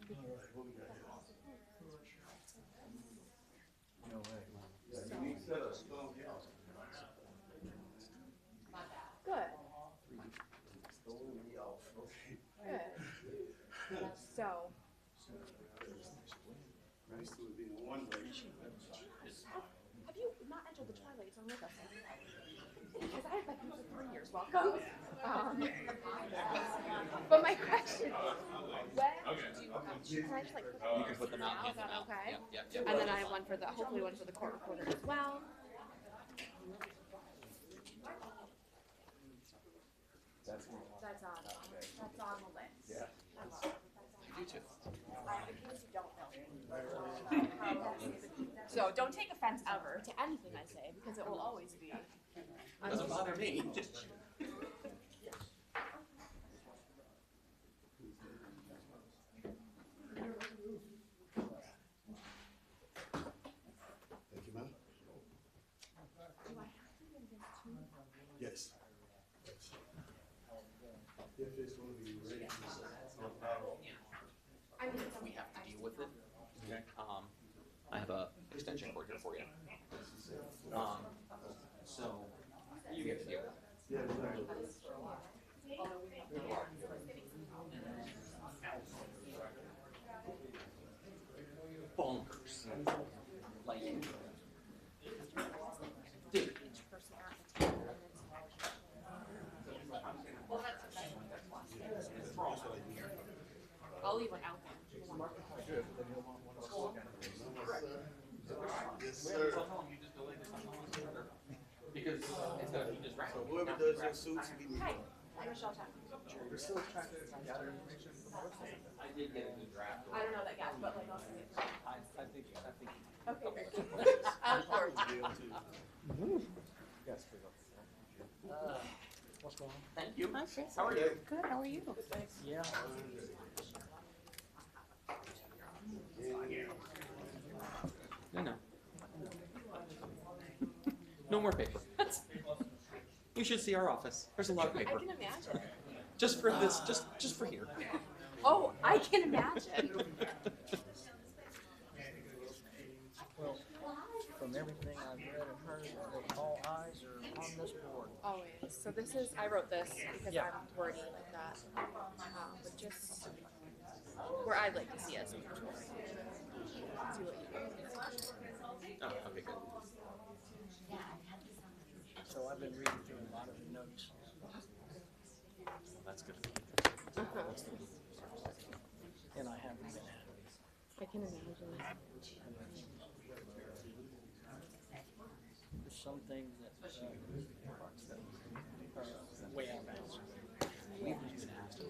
No way. Good. Good. So, have you not entered the Twilight Zone with us? Because I have been here for 3 years. Welcome. But my question is, when do can I just like put You can put them out. Is that okay? Yeah. And then I have one for the, hopefully one for the court reporter as well. That's That's on the list. Yeah. You too. In case you don't know. So don't take offense ever to anything I say because it will always be. Doesn't bother me. Thank you, ma'am. Yes. If it's going to be ready. I mean, We have to deal with it. I have a extension cord here for you. So you get to deal with it. Yeah. Bonkers. Like, dude. I'll leave one out there. Yes, sir. Because it's gonna be just right. So whoever does your suits, we need. Hi, I'm Michelle Tuck. We're still trying to gather information. I did get a new draft. I don't know that yet, but like I'll see it. I think. Okay. Of course. Yes, What's going on? Thank you. How are you? Good, how are you? Yeah. No. No more paper. You should see our office. There's a lot of I paper. can imagine. Just for this, just for here. Oh, I can imagine. Well, from everything I've read and heard, that all eyes are on this board. Always. So this is, I wrote this because Yeah. I'm wordy like that. But just where I'd like to see it. See what you do. Oh, okay, good. So I've been reading through a lot of the notes. That's good. And I haven't been at it. I can imagine. There's some things that are way out of bounds.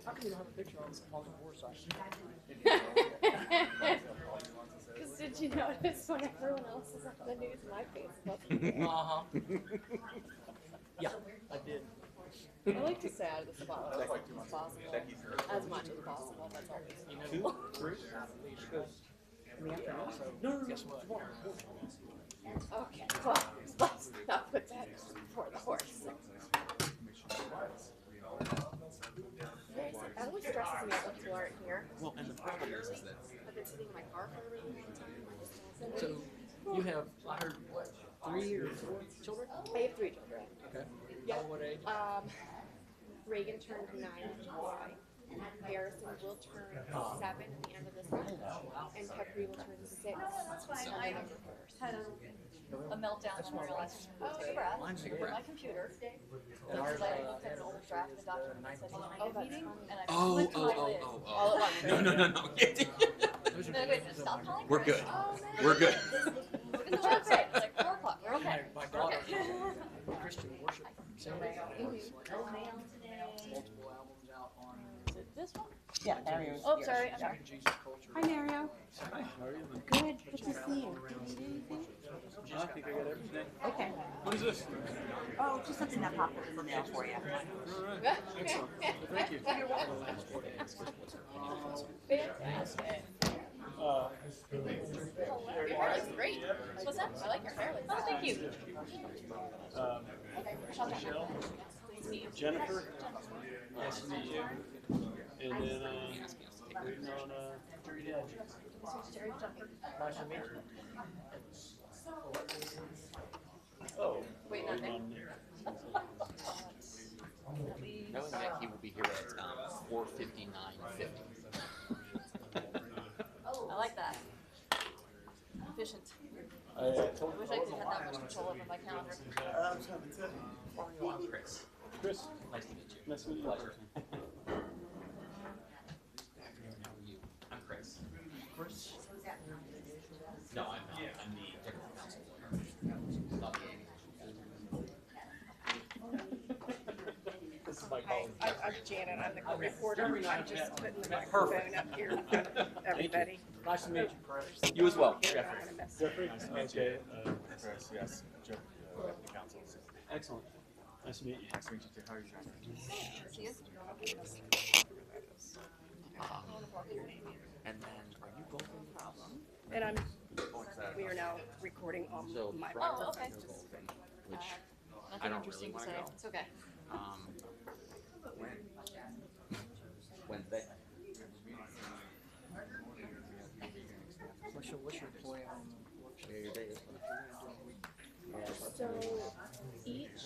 How come you don't have a picture on the board side? Because did you notice when everyone else is on the news, my face wasn't? Uh-huh. Yeah, I did. I like to say out of this about as much as possible. As much as possible, that's always. You know, in the afternoon, so guess what? Okay, well, let's not put that before the horse. That always stresses me out when people aren't here. Well, and the problem is that I've been sitting in my car for a really long time. So you have, I heard, what, 3 or 4 children? I have 3 children. Okay. Yeah. All what age? Reagan turned 9 in July. Harrison will turn 7 at the end of this month. And Pepri will turn 6 on November 1st. Had a meltdown when I realized I was take a breath. Mine's Take a breath. My computer. And ours, Because I looked at an old draft of the document that said Oh, my that's meeting, funny. and I Oh, flipped my lid. All at once. No. And then wait, just stop calling We're her. good. Oh, man. We're good. Look at the website. It's like 4 o'clock. We're okay. My We're daughter, okay. Christian worship singer, multiple albums out on Is it this one? Yeah, Mario. Oh, sorry. I'm sorry. Jesus culture. Hi, Mario. Good, good to see you. I think I got everything. Okay. What is this? Oh, just something that popped up in the mail for you. Thank you. Fantastic. Your hair looks great. What's that? I like your hair. Oh, thank you. Michelle, Please meet you. Jennifer, nice to meet you. And then Waiting on, This is Jerry's jumper. Nice to meet you. oh. Waiting on me. Knowing that he will be here at 4:59:50. I like that. Efficient. I told I wish I could have that much control over my calendar. I'm Chris. Chris, Nice to meet you. nice to meet you. Pleasure. How are you? I'm Chris. Chris? No, I'm not. I'm the general counsel lawyer. Not the This is my Hi, colleague. I'm Janet, I'm the court reporter, I'm just putting the microphone up here in front of everybody. Nice to meet you, Chris. You as well. I'm not gonna mess Jeffrey? Nice to meet Okay. you. Chris, yes, Jeff, the council. Excellent. Nice to meet you. Nice to meet you too. How are you doing? See you. And then, are you both in the problem? And we are now recording on So my Friday, Oh, okay. which I Nothing don't interesting really to wanna say. go. It's okay. When? Wednesday. What's your plan on the work? Yeah, your day is. So each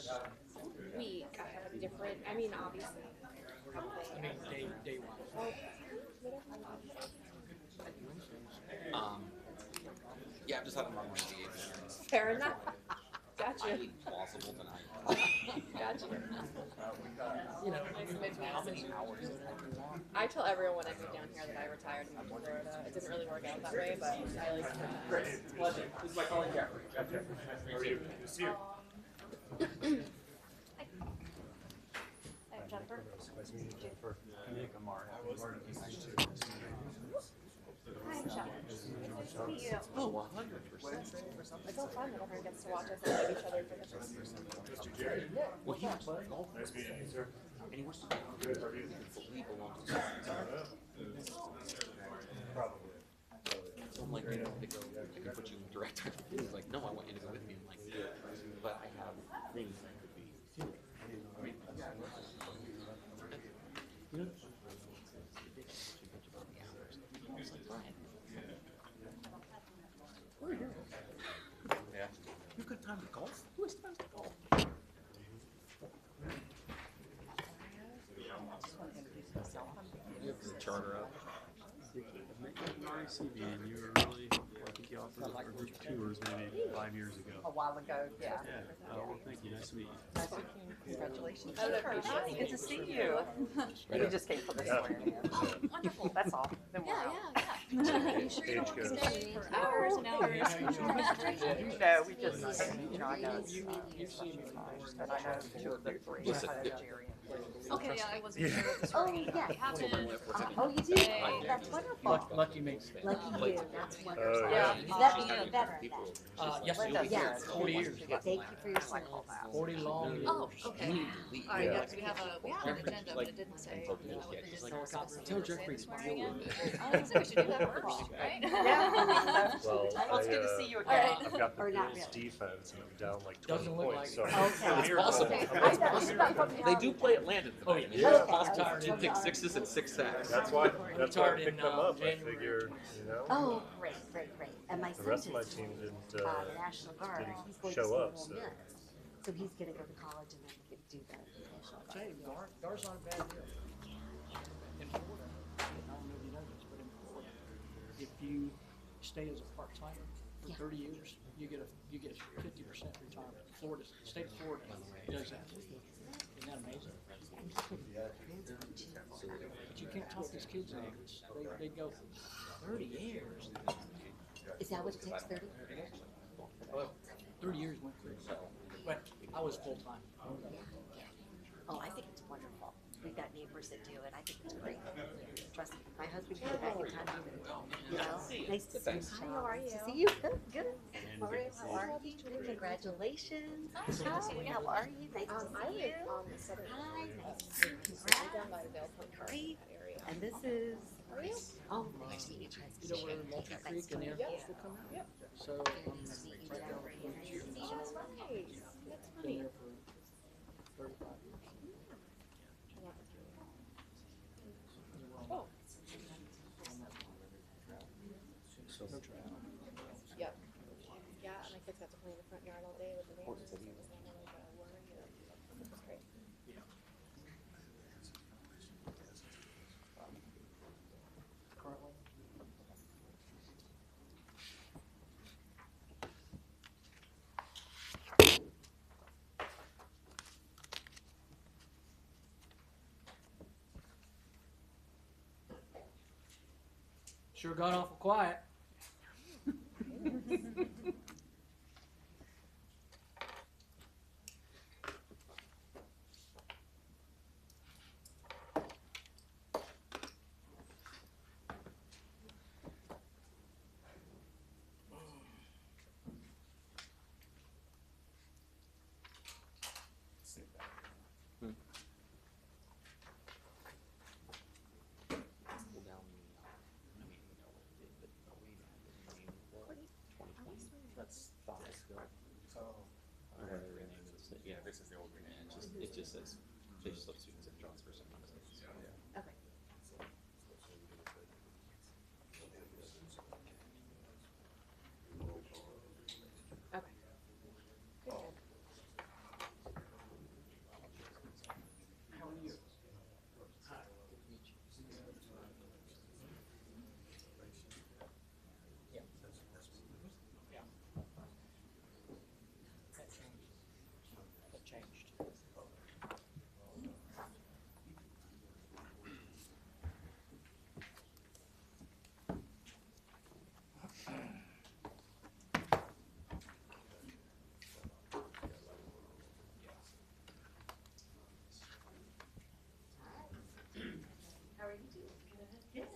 week I have a different, I mean, obviously, probably. I mean, day one. Yeah, I'm just having my morning meetings. Fair enough. I Gotcha. eat plausible tonight. Gotcha. You know, Nice to meet you. how many hours is that you want? I tell everyone when I moved down here that I retired and moved to Florida. It didn't really work out that way, but I like to. Pleasure. This is my colleague Jeffrey. Jeffrey. How are you? Good to see you. I'm Jennifer. Nice to meet you, Jennifer. Nick, I'm Mark. Hi, I'm Jennifer. Nice to meet you. Oh, 100%. It's all fun that everyone gets to watch us and meet each other for the first time. Mr. Jerry. Well, he was playing golf. Nice meeting you, sir. And he wants to Good, how are you? fully belong to the Probably. So I'm like, you know, they go, I can put you in direct touch with him. He's like, no, I want you to go with me. I'm like, but I have things that could be. You know? I was like, Brian. Where are you? Yeah. You could time to golf? Who has time to golf? You have the charter up. RCB, and you were really, I think you offered a group of tours maybe 5 years ago. A while ago, yeah. Yeah. Oh, well, thank you. Nice to meet you. Nice meeting you. Congratulations. I would appreciate Hi, it. good to see you. We just came for this one. Wonderful. That's all. Then we're Yeah, out. yeah. You sure you don't want to stay for hours and hours? No, we just, you know, I know it's, You've seen me before. but I know two of the three. I know Jerry and Okay, yeah, I wasn't sure what the story happened. Oh, you do? Oh, that's wonderful. Lucky makes it. Lucky you, that's wonderful. Oh, Yeah. Let me be better at that. Yes, Linda, you'll be yes. 40 years. Thank you for your support. 40 long years. Oh, okay. Leave. All right, Yeah. yeah, 'cause we have an agenda, but it didn't say, you know, it didn't specify Tell Jeffrey to swearing in. deal I was gonna say we should do that first, right? Yeah. Well, Well, it's good to see you All again. right. I've got the Or not Bills really. defense and I'm down like 20 Doesn't look points. like So it. Okay. I'm It's here, possible. but I know, you got from They do play at Landon tonight. Oh, yeah. It's Yeah. possible Okay. to pick sixes and 6 sacks. That's why I Retired in, picked them up. I January. figured, you know, Oh, great, great, great. And my the son rest of my just, team didn't National Guard, didn't he's going to show school up, in so. Ole Miss. So he's gonna go to college and then do the National Guard. Hey, Dar's not a bad deal. In Florida, I don't know if you know this, but in Florida, if you stay as a part-timer for Yeah. 30 years, you get 50% retirement. Florida, state of Florida does that. Isn't that amazing? And he can transfer to But you can't talk these kids out of this. They go 30 years. Is that what it takes, 30? 30 years went through. But I was full-time. Yeah, yeah. Oh, I think it's wonderful. We've got neighbors that do it. I think it's great. Trust me, my husband can go back in time. You know, nice to see you. Hi, how are Nice to you? see you. Good, good. Maria, how are you? Congratulations. Hi, how are you? Nice to I see live you. on the southern Hi, end nice of to see you. right down by the Vale Park Great. area. And this is, Are you? oh, nice to meet you. Nice You to know meet where you. Multi Nice Creek to and meet Air you. Force will come out? Yep. So Nice I'm to meet you. right down Nice there. to see you. That's nice. That's Been funny. there for 35 years. Oh. No traffic. Yep. Yeah, and my kids got to play in the front yard all day with the neighbors. It was not really a worry or, it was great. Yeah. Currently? Sure got awful quiet. Well, down, I mean, you know what it did, but no way that the name was 2020. That's five still. Or whether they renamed it. Yeah, this is the old rename. It just says they just love students at Johns for some reason. Yeah. Okay. Okay. Good, good. How are you? Yeah. Yeah. That changed. That changed. How are you doing? Good.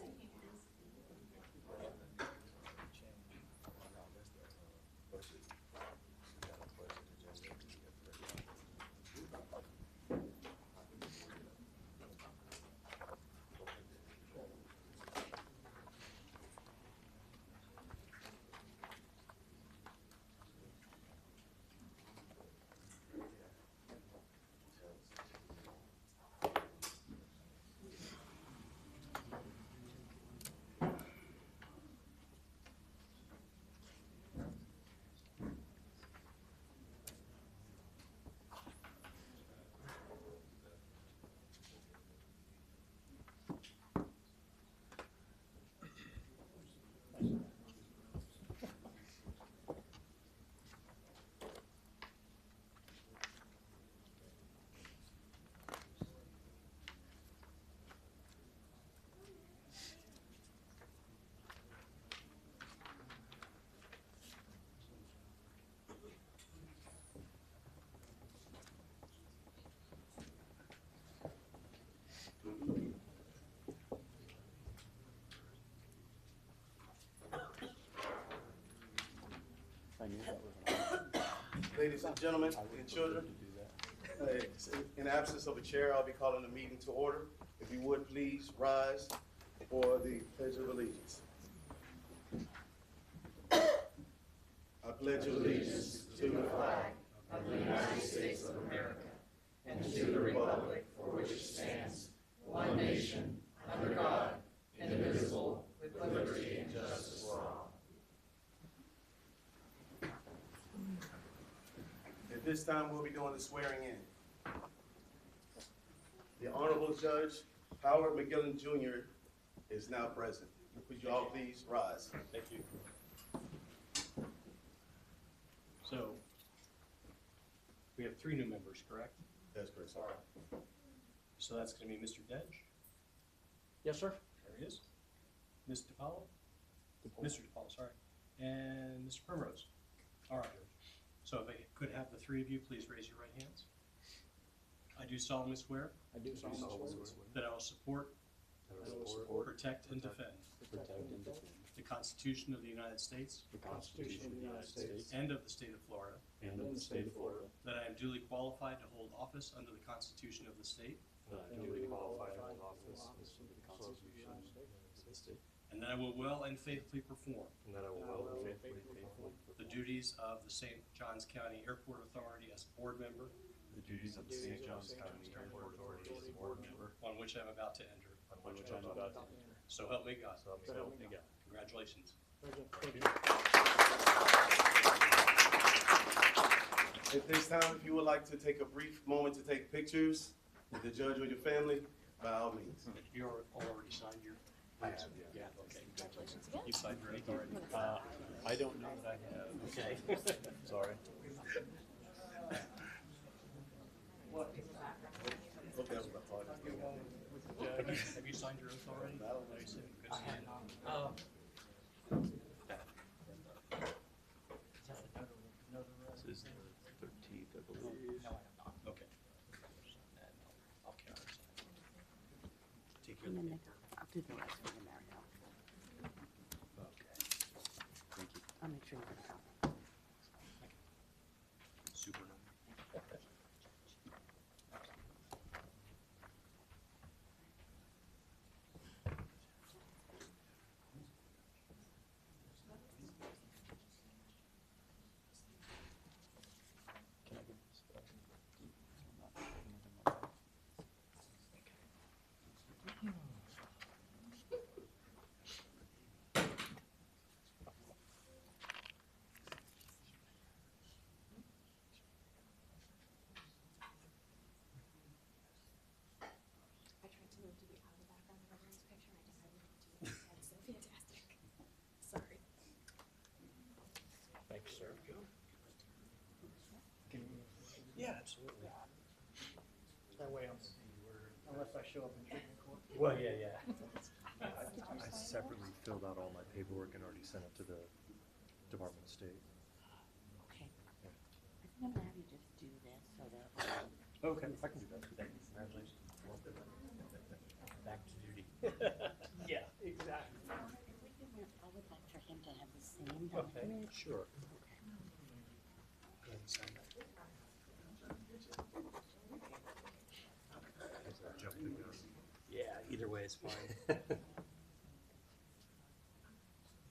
Ladies and gentlemen and children, in absence of a chair, I'll be calling the meeting to order. If you would, please rise for the Pledge of Allegiance. I pledge allegiance to the flag of the United States of America and to the republic for which it stands, one nation, under God, indivisible, with liberty and justice for all. At this time, we'll be doing the swearing in. The Honorable Judge Howard McGillen Jr. is now present. Would you all please rise? Thank you. So, we have 3 new members, correct? That's correct, sir. So that's gonna be Mr. Dedge? Yes, sir. There he is. Ms. DiPaolo? Mr. DiPaolo, sorry. And Mr. Primrose. All right. So if I could have the 3 of you, please raise your right hands. I do solemnly swear I do solemnly swear that I will support, that I will support, protect, and defend protect, and defend the Constitution of the United States the Constitution of the United States and of the state of Florida, and of the state of Florida, that I am duly qualified to hold office under the Constitution of the state, that I am duly qualified to hold office under the Constitution of the state, and that I will well and faithfully perform and that I will well and faithfully the duties of the St. Johns County Airport Authority as a board member, the duties of the St. Johns County Airport Authority as a board member, on which I'm about to enter. on which I am about to enter. So help me God. So help me God. Congratulations. At this time, if you would like to take a brief moment to take pictures with the judge or your family, by all means. You already signed your? I have, Yeah, okay. Congratulations again. You signed your oath already? I don't know that I have. Okay. Sorry. Hope that was the hardest thing. Have you signed your oath already? I have not. This is the 13th, I believe. No, I have not. Okay. And I'll countersign. Take your. And then I'll do the rest for you, Mario. Okay. Thank you. I'll make sure you get a copy. Super number. Can I get this? I tried to move to be out of the background of everyone's picture, and I decided not to. That is so fantastic. Sorry. Thank you, sir. Yeah, absolutely. That way unless I show up in treatment court. Well, yeah. I separately filled out all my paperwork and already sent it to the Department of State. Okay. I think I'm gonna have you just do this so that. Okay, I can do that. Thank you. Congratulations. Back to duty. Yeah, exactly. I would like for him to have the same Okay, document. Sure. Go ahead and sign that. Jump the gun. Yeah, either way is fine.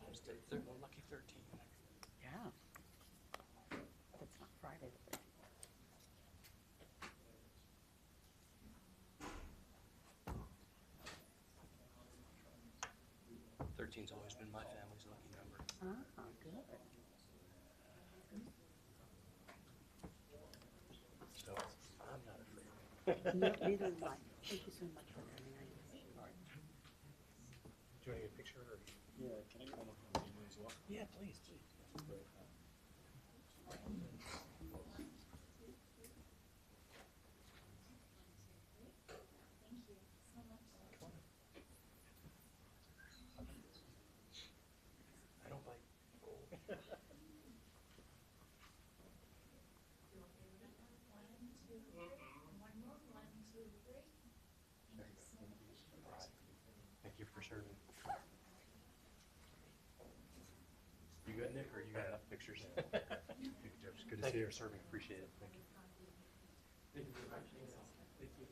Just a lucky 13. Yeah. That's not Friday. But 13's always been my family's lucky number. good. So I'm not afraid. No, neither am I. Thank you so much for coming. I appreciate it. Do you want to get a picture? Or? Yeah, can I get one of them as well? Yeah, please. I don't bite. Thank you for serving. You good, Nick, or you got enough pictures? Good to Thank see you you. for serving. Appreciate it. Thank you. Thank you very much. Thank you.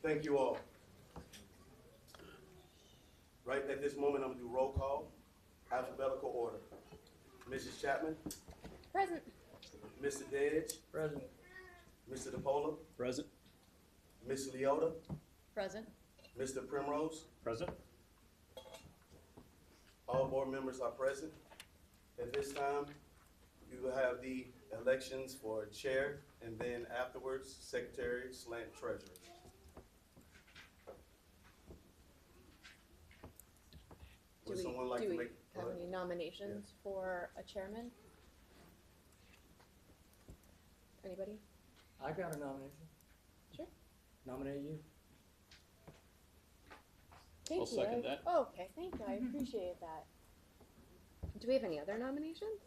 Thank you all. Right at this moment, I'm gonna do roll call, alphabetical order. Mrs. Chapman, Present. Mr. Dedge, Present. Mr. DePola, Present. Ms. Leota, Present. Mr. Primrose. Present. All board members are present. At this time, you will have the elections for chair and then afterwards, secretary / treasurer. Do Would we, someone like do to we make? have any nominations for a chairman? Anybody? I got a nomination. Sure. Nominate you. Thank I'll you. second that. Oh, okay, thank you. I appreciate that. Do we have any other nominations?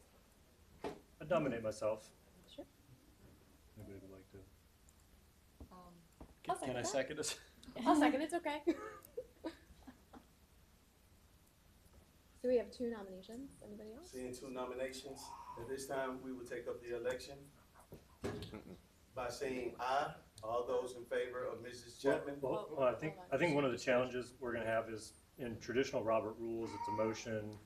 I'd nominate myself. Sure. Anybody would like to? I'll second Can I that. second it? I'll second. It's okay. So we have 2 nominations. Anybody else? Seeing 2 nominations, at this time, we will take up the election by saying aye All those in favor of Mrs. Chapman? Well, I think one of the challenges we're gonna have is, in traditional Robert rules, it's a motion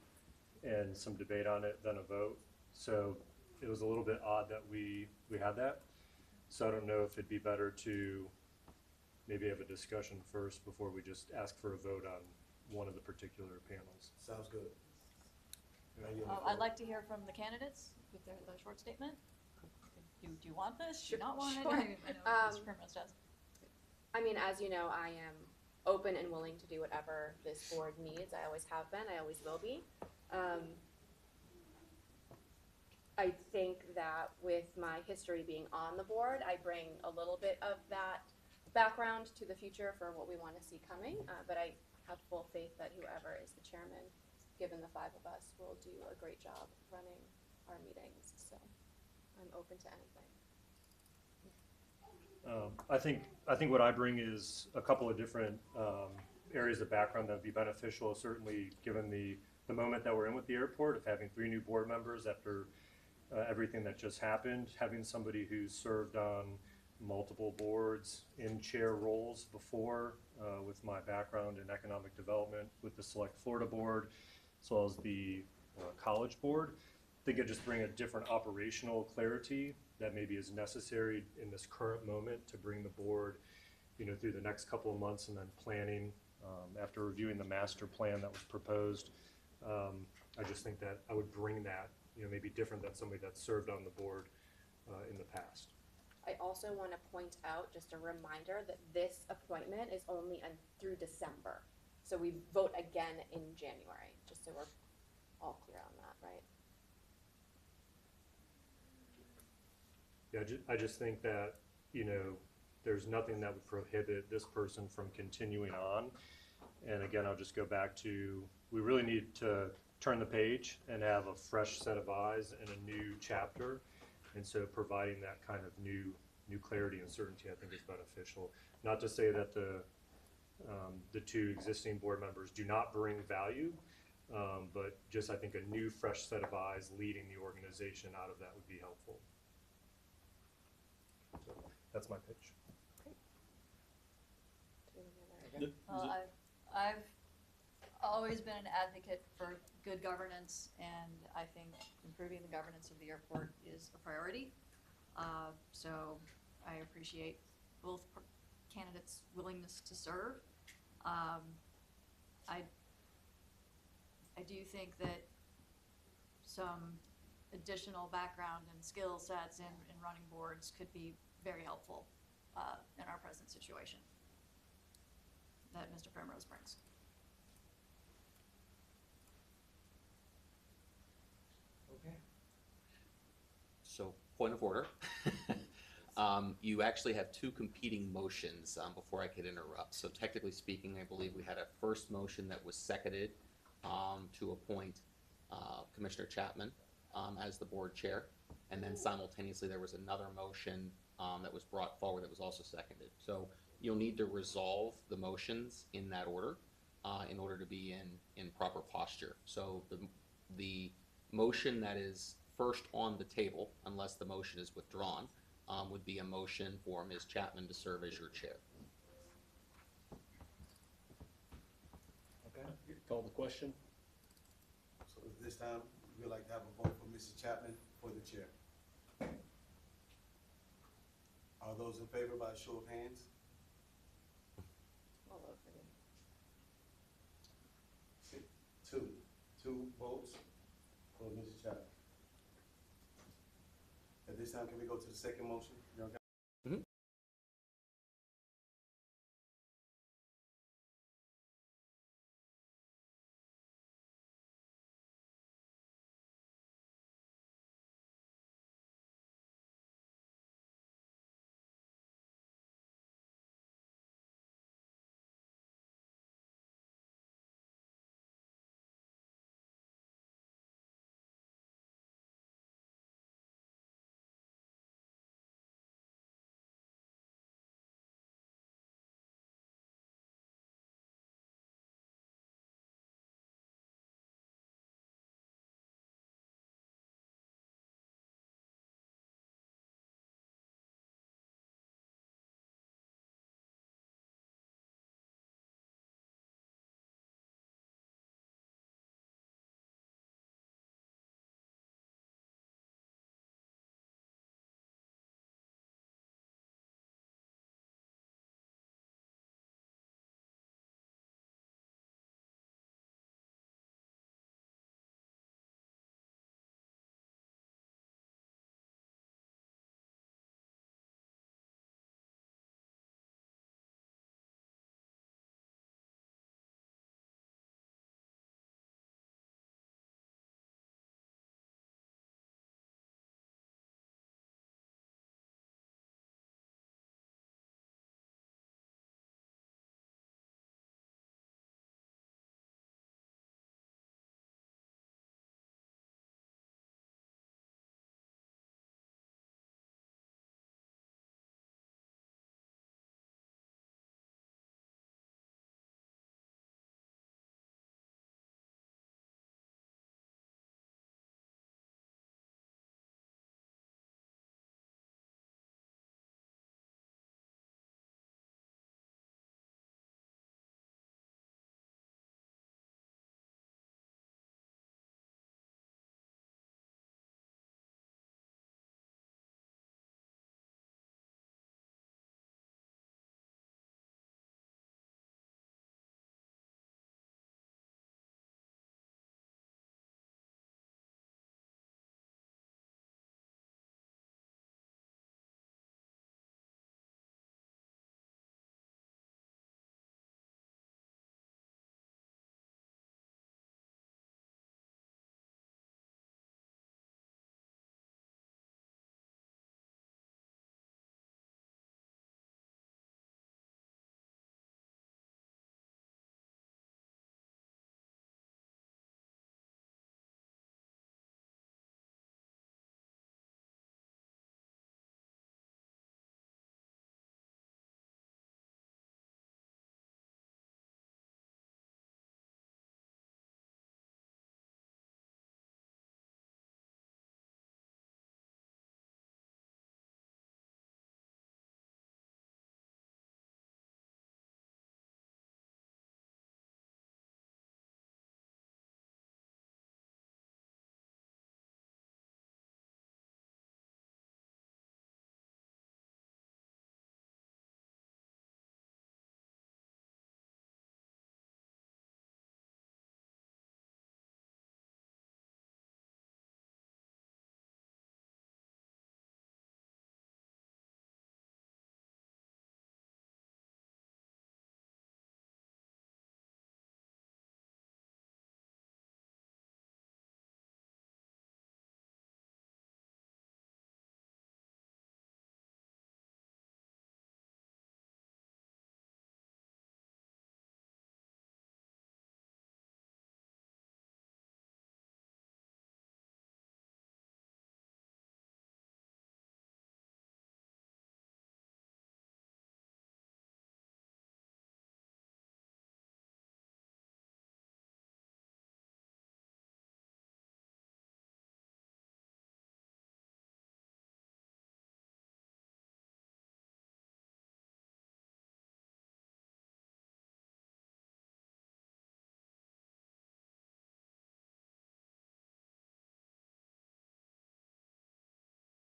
and some debate on it, then a vote. So it was a little bit odd that we had that. So I don't know if it'd be better to maybe have a discussion first before we just ask for a vote on one of the particular panels. Sounds good. I'd like to hear from the candidates with their short statement. Do you want this? Do you not want it? Sure. I know Mr. Primrose does. I mean, as you know, I am open and willing to do whatever this board needs. I always have been, I always will be. I think that with my history being on the board, I bring a little bit of that background to the future for what we want to see coming, but I have full faith that whoever is the chairman, given the five of us, will do a great job running our meetings, so I'm open to anything. I think what I bring is a couple of different areas of background that would be beneficial, certainly given the moment that we're in with the airport, of having 3 new board members after everything that just happened, having somebody who's served on multiple boards in chair roles before, with my background in economic development with the Select Florida Board, as well as the College Board. I think it just bring a different operational clarity that maybe is necessary in this current moment to bring the board, through the next couple of months, and then planning after reviewing the master plan that was proposed. I just think that I would bring that, maybe different than somebody that's served on the board in the past. I also want to point out, just a reminder, that this appointment is only through December. So we vote again in January, just so we're all clear on that, right? Yeah, I just think that, there's nothing that would prohibit this person from continuing on. And again, I'll just go back to, we really need to turn the page and have a fresh set of eyes and a new chapter. And so providing that kind of new clarity and certainty, I think, is beneficial. Not to say that the 2 existing board members do not bring value, but just, I think, a new, fresh set of eyes leading the organization out of that would be helpful. So that's my pitch. Do any other- Well, I've always been an advocate for good governance, and I think improving the governance of the airport is a priority. So I appreciate both candidates' willingness to serve. I do think that some additional background and skill sets in running boards could be very helpful in our present situation that Mr. Primrose brings. Okay. So, point of order. You actually have 2 competing motions before I could interrupt. So technically speaking, I believe we had a first motion that was seconded to appoint Commissioner Chapman as the board chair. And then simultaneously there was another motion that was brought forward that was also seconded. So you'll need to resolve the motions in that order in order to be in proper posture. So the motion that is first on the table, unless the motion is withdrawn, would be a motion for Ms. Chapman to serve as your chair. Okay. Call the question. So this time, we'd like to have a vote for Mrs. Chapman for the chair. Are those in favor by a show of hands? All vote for me. 2 votes for Mrs. Chapman. At this time, can we go to the second motion?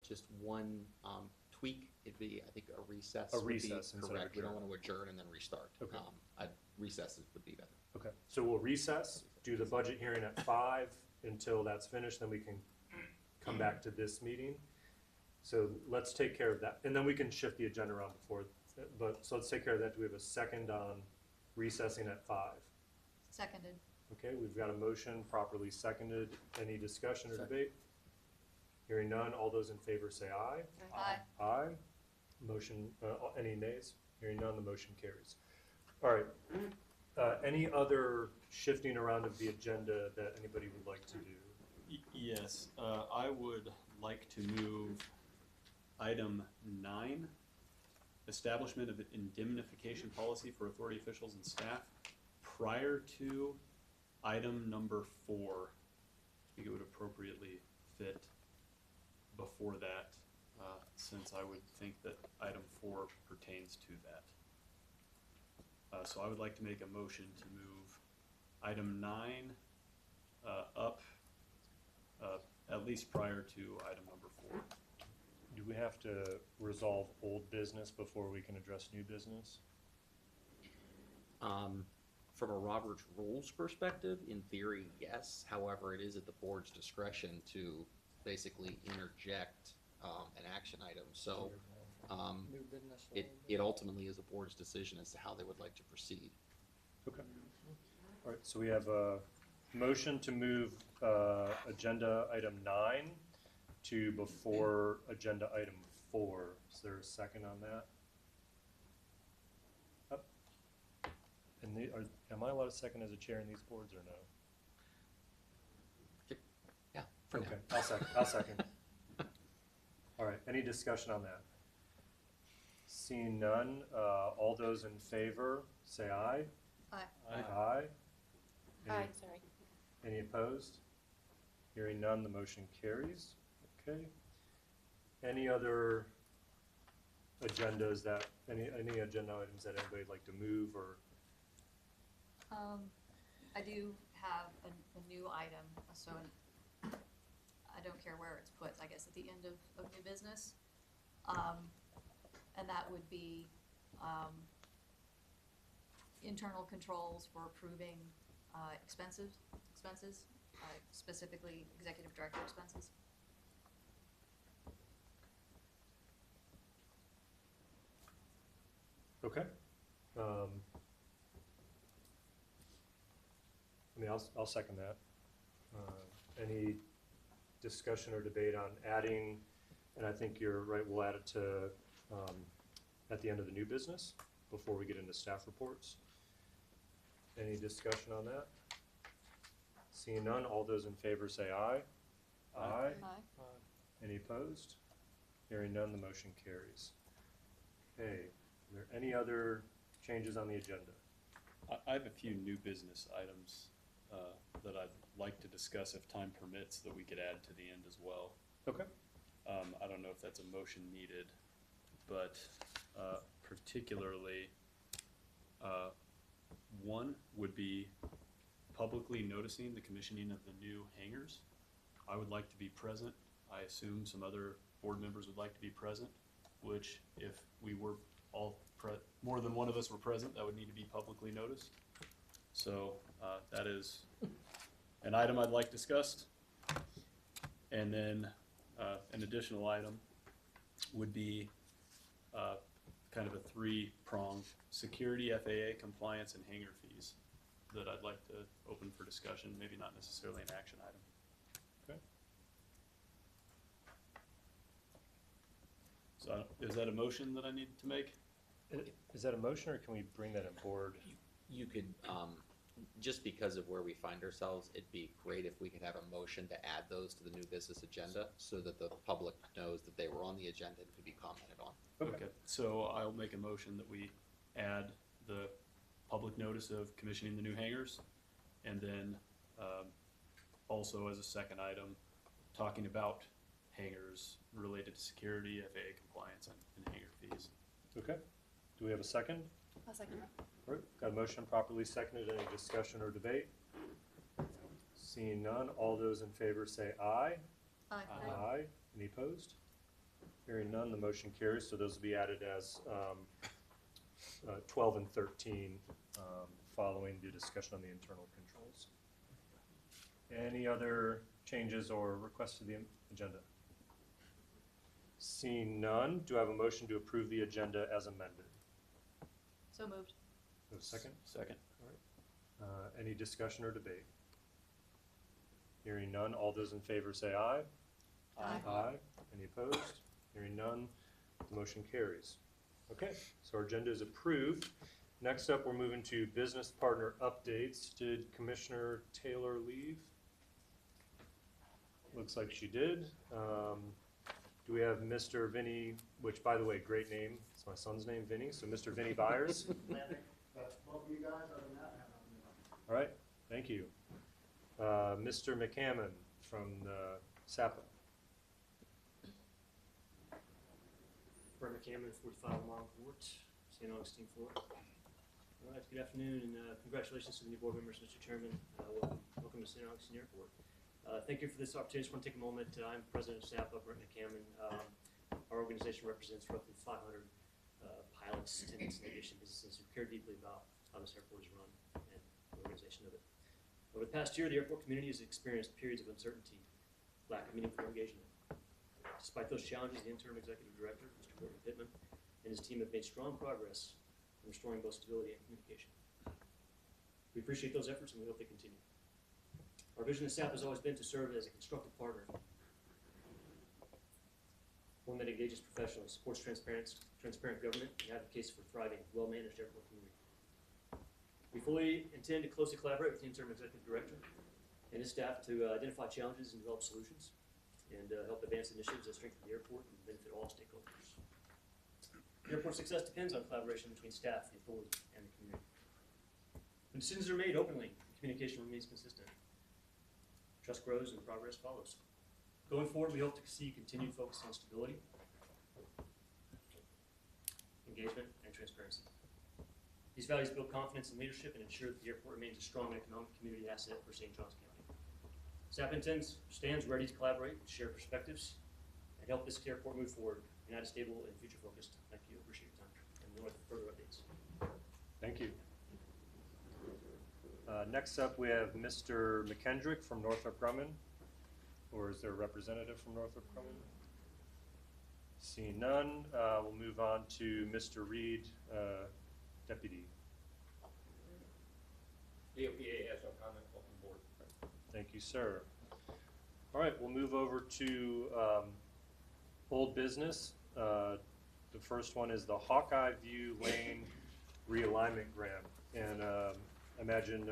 just one tweak, it'd be, I think, a recess. A would be recess instead of correct. We don't adjourn. want to adjourn and then restart. Okay. Recesses would be better. Okay, so we'll recess, do the budget hearing at 5 until that's finished, then we can come back to this meeting. So let's take care of that, and then we can shift the agenda around before, so let's take care of that. Do we have a second on recessing at 5? Seconded. Okay, we've got a motion properly seconded. Any discussion or Second. debate? Hearing none, all those in favor say aye. Aye. Aye. Motion, any nays? Hearing none, the motion carries. All right. Any other shifting around of the agenda that anybody would like to do? Yes, I would like to move item 9, establishment of indemnification policy for authority officials and staff, prior to item number 4. I think it would appropriately fit before that, since I would think that item 4 pertains to that. So I would like to make a motion to move item 9 up at least prior to item number 4. Do we have to resolve old business before we can address new business? From a Robert's Rules perspective, in theory, yes. However, it is at the board's discretion to basically interject an action item. So it ultimately is the board's decision as to how they would like to proceed. Okay. All right, so we have a motion to move agenda item 9 to before agenda item 4. Is there a second on that? And am I allowed a second as a chair in these boards or no? Yeah, for now. Okay, I'll second. All right, any discussion on that? Seeing none, all those in favor, say aye. Aye. Aye. Any- Aye, sorry. Any opposed? Hearing none, the motion carries. Okay. Any other agendas that, any agenda items that anybody would like to move or? I do have a new item, so I don't care where it's put, I guess at the end of new business. And that would be internal controls for approving expenses, specifically executive director expenses. Okay. I mean, I'll second that. Any discussion or debate on adding, and I think you're right, we'll add it to, at the end of the new business, before we get into staff reports. Any discussion on that? Seeing none, all those in favor say aye. Aye. Aye. Any opposed? Hearing none, the motion carries. Okay, are there any other changes on the agenda? I have a few new business items that I'd like to discuss if time permits, that we could add to the end as well. Okay. I don't know if that's a motion needed, but particularly one would be publicly noticing the commissioning of the new hangars. I would like to be present. I assume some other board members would like to be present, which if we were all more than one of us were present, that would need to be publicly noticed. So that is an item I'd like discussed. And then an additional item would be kind of a 3-pronged: security, FAA compliance, and hangar fees that I'd like to open for discussion, maybe not necessarily an action item. Okay. So is that a motion that I need to make? Is that a motion, or can we bring that on board? You could, just because of where we find ourselves, it'd be great if we could have a motion to add those to the new business agenda so that the public knows that they were on the agenda and could be commented on. Okay, so I'll make a motion that we add the public notice of commissioning the new hangars, and then also as a second item, talking about hangars related to security, FAA compliance, and hangar fees. Okay. Do we have a second? I'll second. All right, got a motion properly seconded. Any discussion or debate? Seeing none, all those in favor say aye. Aye. Aye. Any opposed? Hearing none, the motion carries, so those will be added as 12 and 13 following the discussion on the internal controls. Any other changes or requests to the agenda? Seeing none, do I have a motion to approve the agenda as amended? So moved. Do I have a second? Second. Any discussion or debate? Hearing none, all those in favor say aye. Aye. Aye. Any opposed? Hearing none, the motion carries. Okay, so our agenda is approved. Next up, we're moving to business partner updates. Did Commissioner Taylor leave? Looks like she did. Do we have Mr. Vinny, which, by the way, great name. It's my son's name, Vinny. So Mr. Vinny Byers. All right, thank you. Mr. McCammon from SAPA. Brett McCammon, 45 Mile Court, St. Augustine, Florida. All right, good afternoon, and congratulations to the new board members, Mr. Chairman. Welcome to St. Augustine Airport. Thank you for this opportunity. I just want to take a moment. I'm president of SAPA, Brett McCammon. Our organization represents roughly 500 pilots, attendants, and aviation businesses who care deeply about how this airport is run and the organization of it. Over the past year, the airport community has experienced periods of uncertainty, lack of meaningful engagement. Despite those challenges, the interim executive director, Mr. Courtney Pittman, and his team have made strong progress in restoring both stability and communication. We appreciate those efforts and we hope they continue. Our vision at SAP has always been to serve as a constructive partner, one that engages professionals, supports transparent government, and advocates for thriving, well-managed airport community. We fully intend to closely collaborate with the interim executive director and his staff to identify challenges and develop solutions, and help advance initiatives that strengthen the airport and benefit all stakeholders. The airport's success depends on collaboration between staff, the authority, and the community. When decisions are made openly, communication remains consistent. Trust grows and progress follows. Going forward, we hope to see continued focus on stability, engagement, and transparency. These values build confidence in leadership and ensure that the airport remains a strong economic community asset for St. Johns County. SAP stands ready to collaborate, share perspectives, and help this airport move forward, united, stable, and future-focused. Thank you. Appreciate your time. And no further updates. Thank you. Next up, we have Mr. McKendrick from Northrop Grumman. Or is there a representative from Northrop Grumman? Seeing none, we'll move on to Mr. Reed, Deputy. DOPA has no comment. Welcome aboard. Thank you, sir. All right, we'll move over to old business. The first one is the Hawkeye View Lane Realignment Grant. And I imagine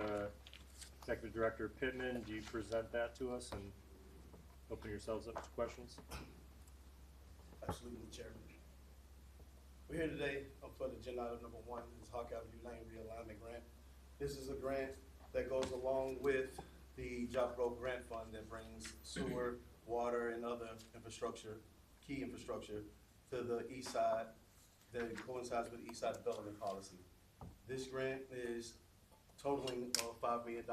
Executive Director Pittman, do you present that to us and open yourselves up to questions? Absolutely, Chairman. We're here today for the agenda item number 1, this Hawkeye View Lane Realignment Grant. This is a grant that goes along with the Job Growth Grant Fund that brings sewer, water, and other infrastructure, key infrastructure, to the east side that coincides with the East Side Development Policy. This grant is totaling $5 million.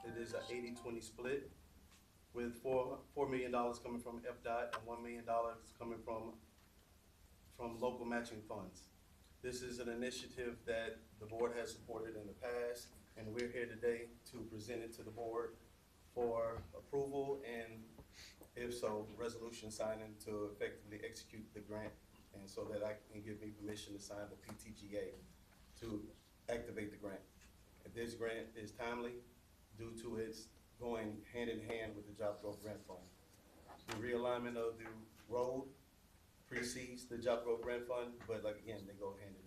It is an 80-20 split, with $4 million coming from FDOT and $1 million coming from local matching funds. This is an initiative that the board has supported in the past, and we're here today to present it to the board for approval and, if so, resolution signing to effectively execute the grant, and so that I can give me permission to sign the PTGA to activate the grant. If this grant is timely due to its going hand in hand with the Job Growth Grant Fund. The realignment of the road precedes the Job Growth Grant Fund, but like again, they go hand in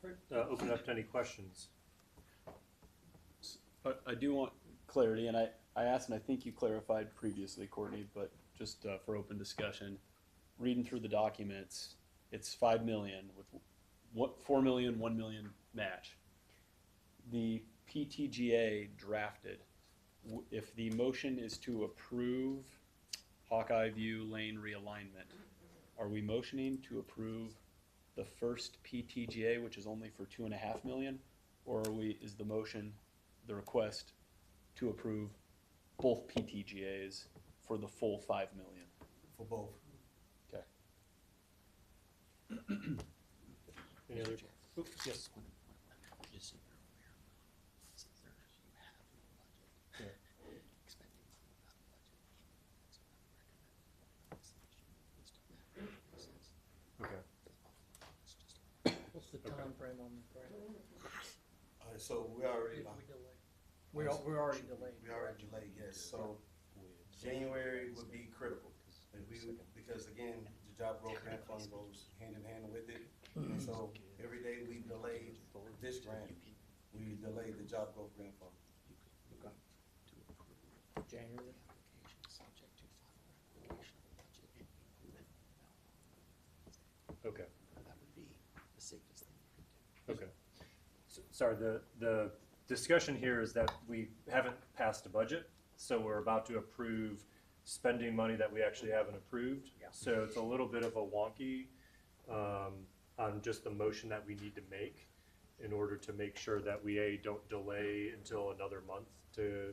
hand. Open it up to any questions. I do want clarity, and I asked, and I think you clarified previously, Courtney, but just for open discussion, reading through the documents, it's $5 million with $4 million, $1 million match. The PTGA drafted, if the motion is to approve Hawkeye View Lane realignment, are we motioning to approve the first PTGA, which is only for $2.5 million, or is the motion, the request, to approve both PTGAs for the full $5 million? for both. Okay. Any other? Oop, yes. Just so you're aware, since you have no budget, Yeah. expending money without a budget, that's what I would recommend. This issue needs to make sense. Okay. It's just What's the Okay. time frame on the grant? All right, so we already, We're already delayed. we already delayed, yes, so January would be critical. If we, because again, the job growth grant fund goes hand in hand with it. And so every day we delayed this grant, we delayed the job growth grant fund. to approve January. the application subject to final ratification of the budget and payment Okay. That would be the safest thing you could do. Okay. Sorry, the discussion here is that we haven't passed a budget, so we're about to approve spending money that we actually haven't approved. Yeah. So it's a little bit of a wonky on just the motion that we need to make in order to make sure that we don't delay until another month to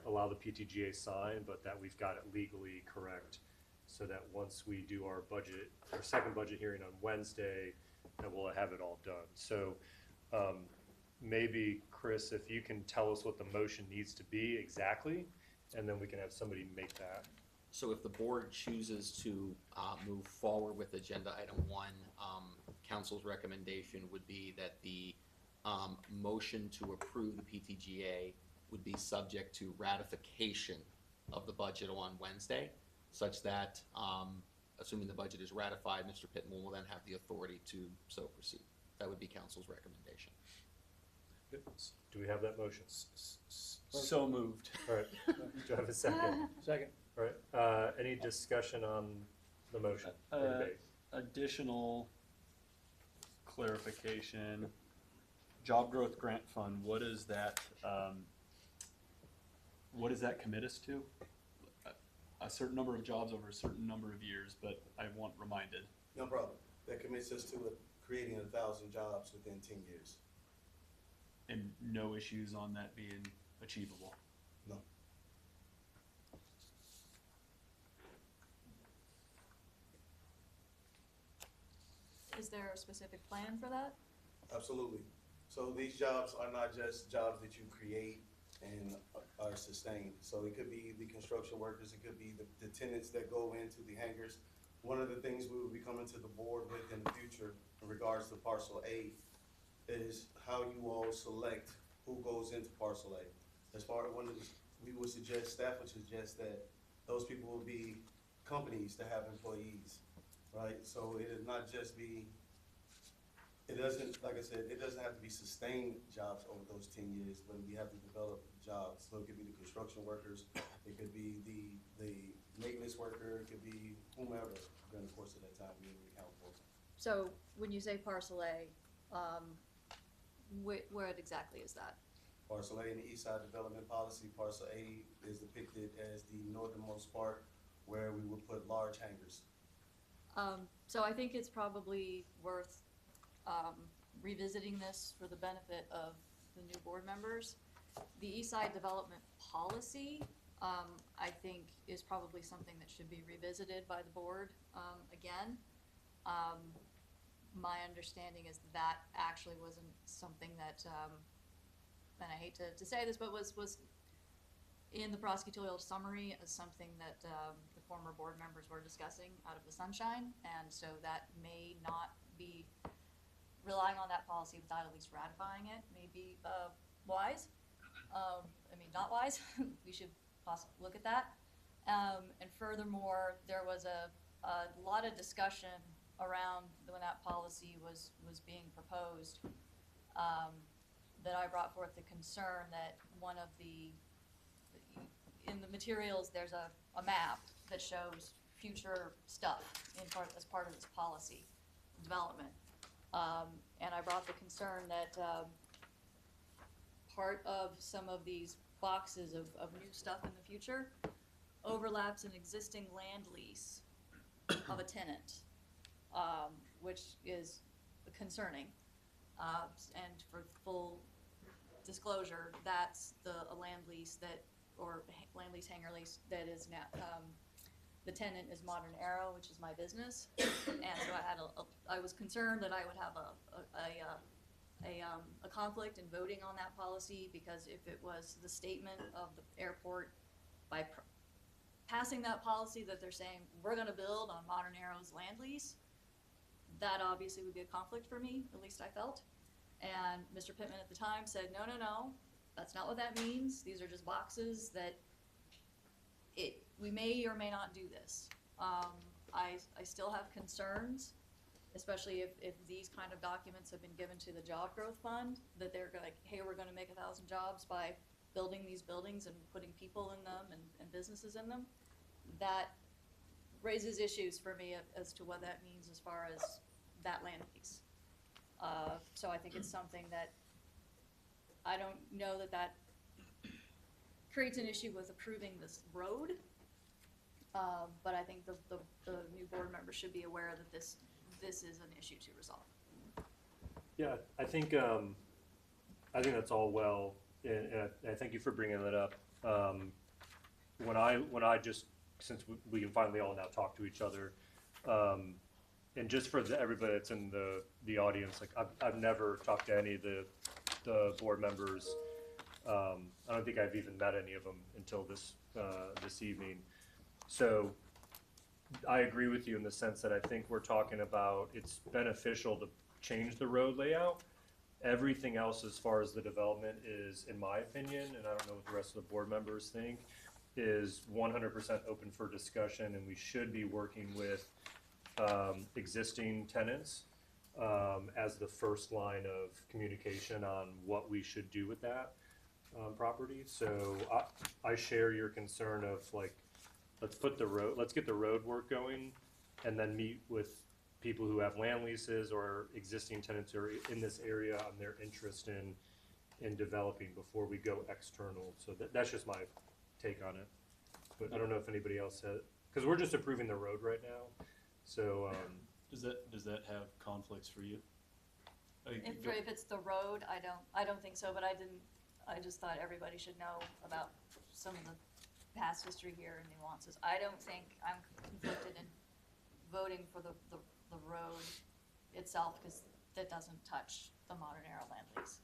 allow the PTGA sign, but that we've got it legally correct, so that once we do our budget, our second budget hearing on Wednesday, that we'll have it all done. So maybe, Chris, if you can tell us what the motion needs to be exactly, and then we can have somebody make that. So if the board chooses to move forward with agenda item 1, council's recommendation would be that the motion to approve the PTGA would be subject to ratification of the budget on Wednesday, such that, assuming the budget is ratified, Mr. Pittman will then have the authority to so proceed. That would be council's recommendation. Do we have that motion? So moved. All right, do I have a second? Second. All right, any discussion on the motion or debate? Additional clarification, job growth grant fund, what is that commit us to? A certain number of jobs over a certain number of years, but I want reminded. No problem. That commits us to creating 1,000 jobs within 10 years. And no issues on that being achievable. No. Is there a specific plan for that? Absolutely. So these jobs are not just jobs that you create and are sustained. So it could be the construction workers, it could be the tenants that go into the hangars. One of the things we will be coming to the board with in the future in regards to parcel A is how you all select who goes into parcel A. As far as we would suggest, staff would suggest that those people will be companies to have employees, right? So it is not just be, it doesn't, like I said, it doesn't have to be sustained jobs over those 10 years, but we have to develop jobs. So it could be the construction workers, it could be the maintenance worker, it could be whomever during the course of that time we will account for. So when you say parcel A, where exactly is that? Parcel A in the East Side Development Policy, Parcel A is depicted as the northernmost part where we would put large hangars. So I think it's probably worth revisiting this for the benefit of the new board members. The East Side Development Policy, I think, is probably something that should be revisited by the board again. My understanding is that actually wasn't something that, and I hate to say this, but was in the prosecutorial summary as something that the former board members were discussing out of the sunshine, and so that may not be relying on that policy without at least ratifying it may be wise. I mean, not wise. We should possibly look at that. And furthermore, there was a lot of discussion around when that policy was being proposed, that I brought forth the concern that one of in the materials, there's a map that shows future stuff as part of this policy development. And I brought the concern that part of some of these boxes of new stuff in the future overlaps an existing land lease of a tenant, which is concerning. And for full disclosure, that's a land lease that, or land lease, hangar lease that is now the tenant is Modern Arrow, which is my business, and so I was concerned that I would have a conflict in voting on that policy, because if it was the statement of the airport by passing that policy that they're saying, we're gonna build on Modern Arrow's land lease, that obviously would be a conflict for me, at least I felt. And Mr. Pittman at the time said, no, that's not what that means. These are just boxes that we may or may not do this. I still have concerns, especially if these kind of documents have been given to the Job Growth Fund, that they're like, hey, we're gonna make 1,000 jobs by building these buildings and putting people in them and businesses in them. That raises issues for me as to what that means as far as that land lease. So I think it's something that, I don't know that creates an issue with approving this road. But I think the new board members should be aware that this is an issue to resolve. Yeah, I think that's all well, and I thank you for bringing that up. When I just, since we can finally all now talk to each other, and just for everybody that's in the audience, like I've never talked to any of the board members. I don't think I've even met any of them until this evening. So I agree with you in the sense that I think we're talking about it's beneficial to change the road layout. Everything else as far as the development is, in my opinion, and I don't know what the rest of the board members think, is 100% open for discussion, and we should be working with existing tenants as the first line of communication on what we should do with that property. So I share your concern of like, let's get the road work going, and then meet with people who have land leases or existing tenants who are in this area on their interest in developing before we go external. So that's just my take on it. But I don't know if anybody else has, because we're just approving the road right now. So Does that have conflicts for you? If it's the road, I don't think so, but I just thought everybody should know about some of the past history here and nuances. I don't think I'm conflicted in voting for the road itself, because that doesn't touch the Modern Arrow land lease.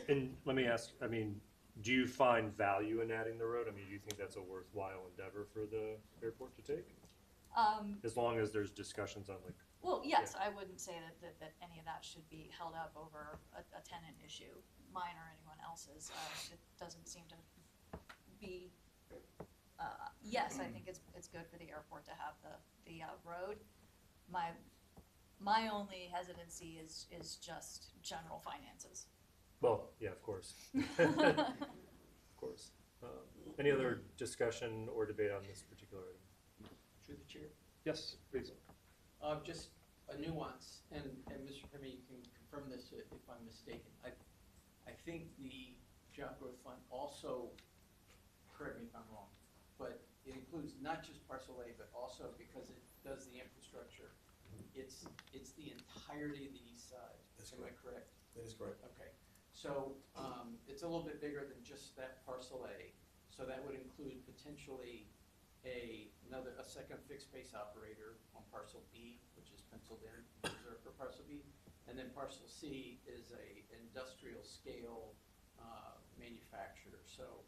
And let me ask, I mean, do you find value in adding the road? I mean, do you think that's a worthwhile endeavor for the airport to take? As long as there's discussions on like. Well, yes, I wouldn't say that any of that should be held up over a tenant issue, mine or anyone else's. It doesn't seem to be, yes, I think it's good for the airport to have the road. My only hesitancy is just general finances. Well, yeah, of course. Of course. Any other discussion or debate on this particular item? Through the chair. Yes, please. Just a nuance, and Mr. Pittman, you can confirm this if I'm mistaken. I think the Job Growth Fund also, correct me if I'm wrong, but it includes not just parcel A, but also because it does the infrastructure. It's the entirety of the east side. Am I correct? That is correct. Okay. So it's a little bit bigger than just that parcel A. So that would include potentially a second fixed base operator on parcel B, which is penciled in, reserved for parcel B. And then parcel C is a industrial scale manufacturer. So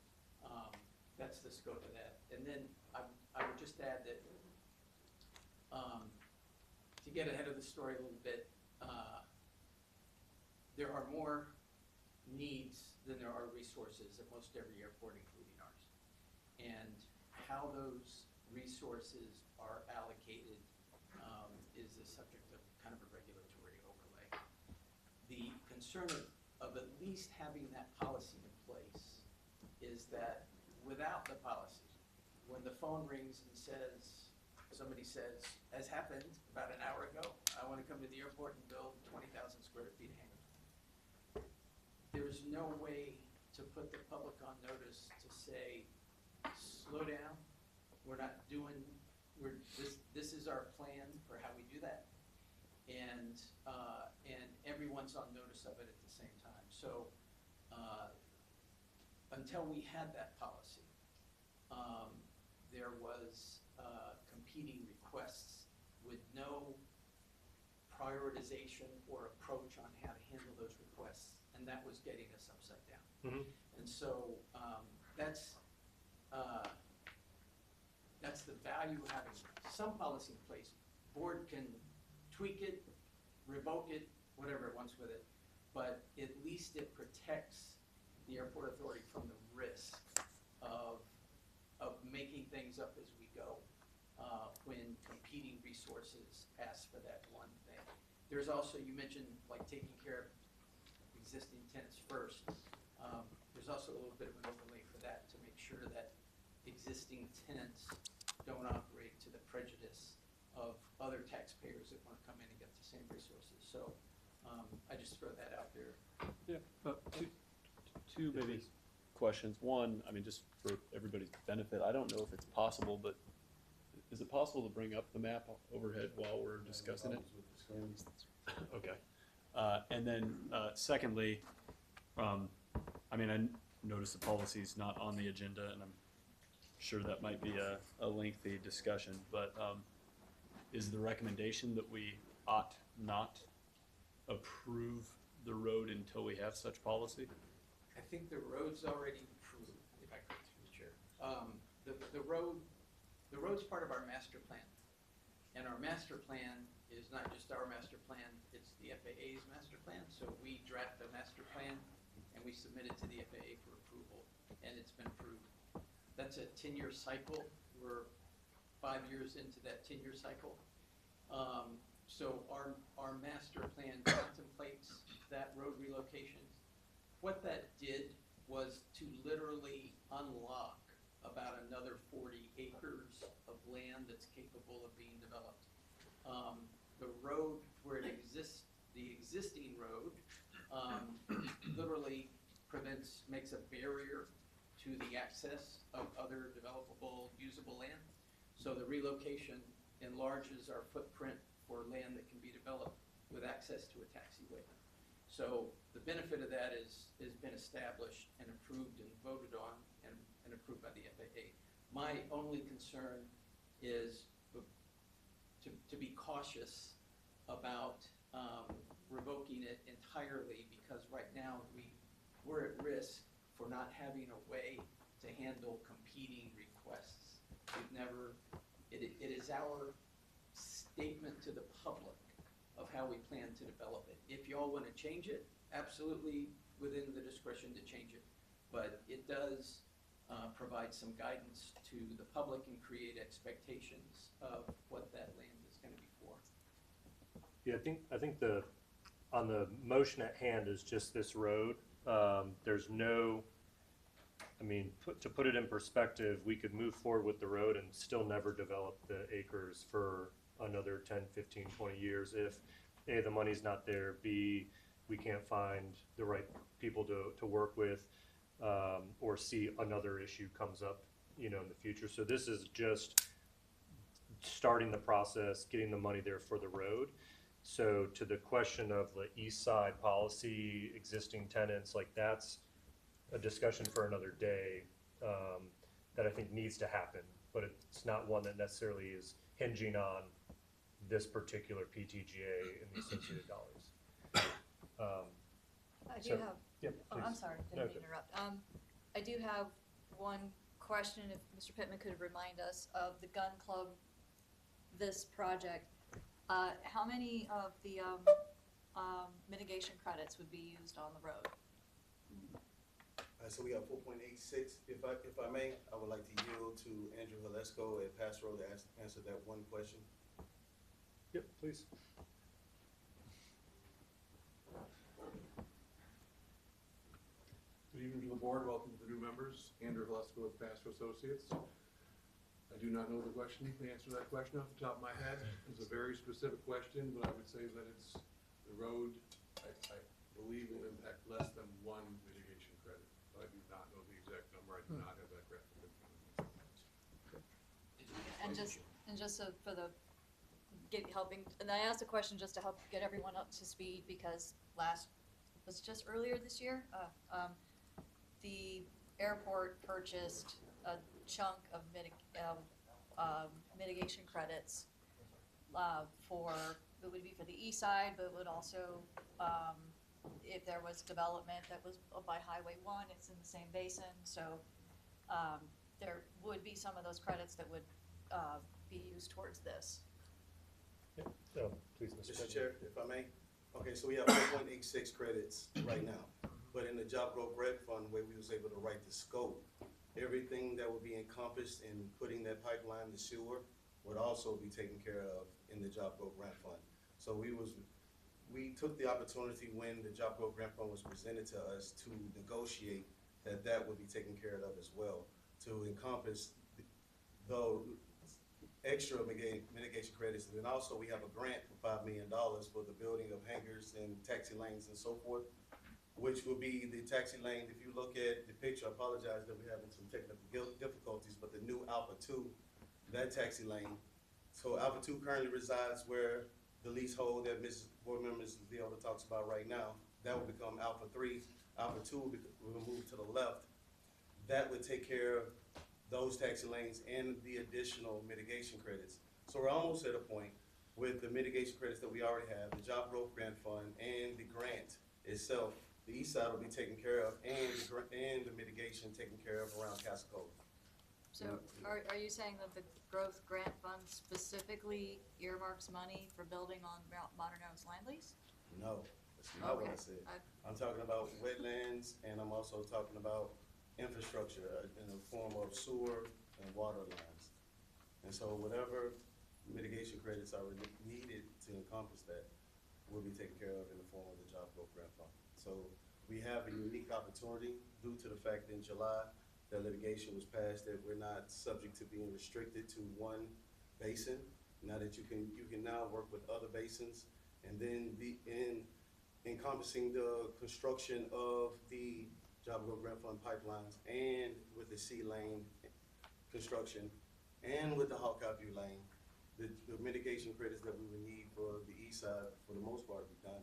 that's the scope of that. And then I would just add that to get ahead of the story a little bit, there are more needs than there are resources at most every airport, including ours. And how those resources are allocated is the subject of kind of a regulatory overlay. The concern of at least having that policy in place is that without the policy, when the phone rings and somebody says, as happened about an hour ago, I want to come to the airport and build 20,000 square feet of hangar. There's no way to put the public on notice to say, slow down, we're not doing, this is our plan for how we do that. And everyone's on notice of it at the same time. So until we had that policy, there was competing requests with no prioritization or approach on how to handle those requests, and that was getting us upside down. Mhm. And so that's the value of having some policy in place. Board can tweak it, revoke it, whatever it wants with it, but at least it protects the airport authority from the risk of making things up as we go when competing resources ask for that one thing. There's also, you mentioned like taking care of existing tenants first. There's also a little bit of an overlay for that to make sure that existing tenants don't operate to the prejudice of other taxpayers that want to come in and get the same resources. So I just throw that out there. Yeah, two maybe questions. One, I mean, just for everybody's benefit, I don't know if it's possible, but is it possible to bring up the map overhead while we're discussing it? Okay. And then secondly, I mean, I noticed the policy's not on the agenda, and I'm sure that might be a lengthy discussion, but is the recommendation that we ought not approve the road until we have such policy? I think the road's already approved, if I could, through the chair. The road's part of our master plan. And our master plan is not just our master plan, it's the FAA's master plan. So we draft a master plan and we submit it to the FAA for approval, and it's been approved. That's a 10-year cycle. We're 5 years into that 10-year cycle. So our master plan contemplates that road relocation. What that did was to literally unlock about another 40 acres of land that's capable of being developed. The road where it exists, the existing road, literally makes a barrier to the access of other developable, usable land. So the relocation enlarges our footprint for land that can be developed with access to a taxiway. So the benefit of that has been established and approved and voted on and approved by the FAA. My only concern is to be cautious about revoking it entirely, because right now we're at risk for not having a way to handle competing requests. It is our statement to the public of how we plan to develop it. If y'all want to change it, absolutely within the discretion to change it. But it does provide some guidance to the public and create expectations of what that land is going to be for. Yeah, I think on the motion at hand is just this road. There's no, I mean, to put it in perspective, we could move forward with the road and still never develop the acres for another 10, 15, 20 years if A, the money's not there, B, we can't find the right people to work with, or C, another issue comes up, in the future. So this is just starting the process, getting the money there for the road. So to the question of the east side policy, existing tenants, like that's a discussion for another day that I think needs to happen, but it's not one that necessarily is hinging on this particular PTGA and the associated dollars. I do So- have, Yep, oh, I'm please. sorry, No, didn't mean to interrupt. I do have one question, if Mr. Pittman could remind us of the gun club, this project. How many of the mitigation credits would be used on the road? So we have 4.86. If I may, I would like to yield to Andrew Halesko at Pass Road to answer that one question. Yep, please. Good evening to the board. Welcome to the new members. Andrew Halesko with Pastor Associates. I do not know the question, the answer to that question off the top of my head. It's a very specific question, but I would say that it's the road, I believe will impact less than one mitigation credit. But I do not know the exact number. I do not have that graphic in front of me. And just so for the helping, and I asked a question just to help get everyone up to speed, because just earlier this year, the airport purchased a chunk of mitigation credits for, it would be for the east side, but it would also, if there was development that was by Highway 1, it's in the same basin, so there would be some of those credits that would be used towards this. Please, Mr. Chair, if I may. Okay, so we have 4.86 credits right now, but in the Job Growth Grant Fund, where we was able to write the scope, everything that would be encompassed in putting that pipeline, the sewer, would also be taken care of in the Job Growth Grant Fund. So we took the opportunity when the Job Growth Grant Fund was presented to us to negotiate that would be taken care of as well, to encompass the extra mitigation credits. And then also we have a grant for $5 million for the building of hangars and taxi lanes and so forth, which will be the taxi lane. If you look at the picture, I apologize that we're having some technical difficulties, but the new Alpha 2, that taxi lane. So Alpha 2 currently resides where the leasehold that Mrs. Board Member Mrs. Viola talks about right now. That will become Alpha 3. Alpha 2 will move to the left. That would take care of those taxi lanes and the additional mitigation credits. So we're almost at a point with the mitigation credits that we already have, the Job Growth Grant Fund and the grant itself. The east side will be taken care of and the mitigation taken care of around Cascola. So are you saying that the growth grant fund specifically earmarks money for building on Modern Oaks land lease? No, that's not what I Okay. said. I'm talking about wetlands, and I'm also talking about infrastructure in the form of sewer and water lines. And so whatever mitigation credits are needed to encompass that will be taken care of in the form of the Job Growth Grant Fund. So we have a unique opportunity due to the fact that in July, that litigation was passed, that we're not subject to being restricted to one basin. Now that you can now work with other basins, and then encompassing the construction of the Job Growth Grant Fund pipelines, and with the C lane construction, and with the Hawkeye View lane, the mitigation credits that we would need for the east side, for the most part, be done,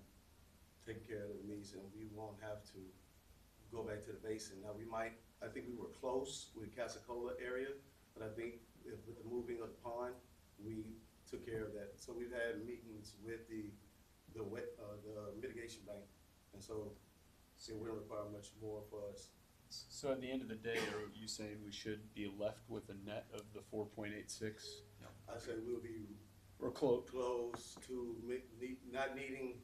taking care of the needs, and we won't have to go back to the basin. Now, I think we were close with Cascola area, but I think with the moving of the pond, we took care of that. So we've had meetings with the mitigation bank, and so it wouldn't require much more for us. So at the end of the day, are you saying we should be left with a net of the 4.86? I say we'll be Or close? close to not needing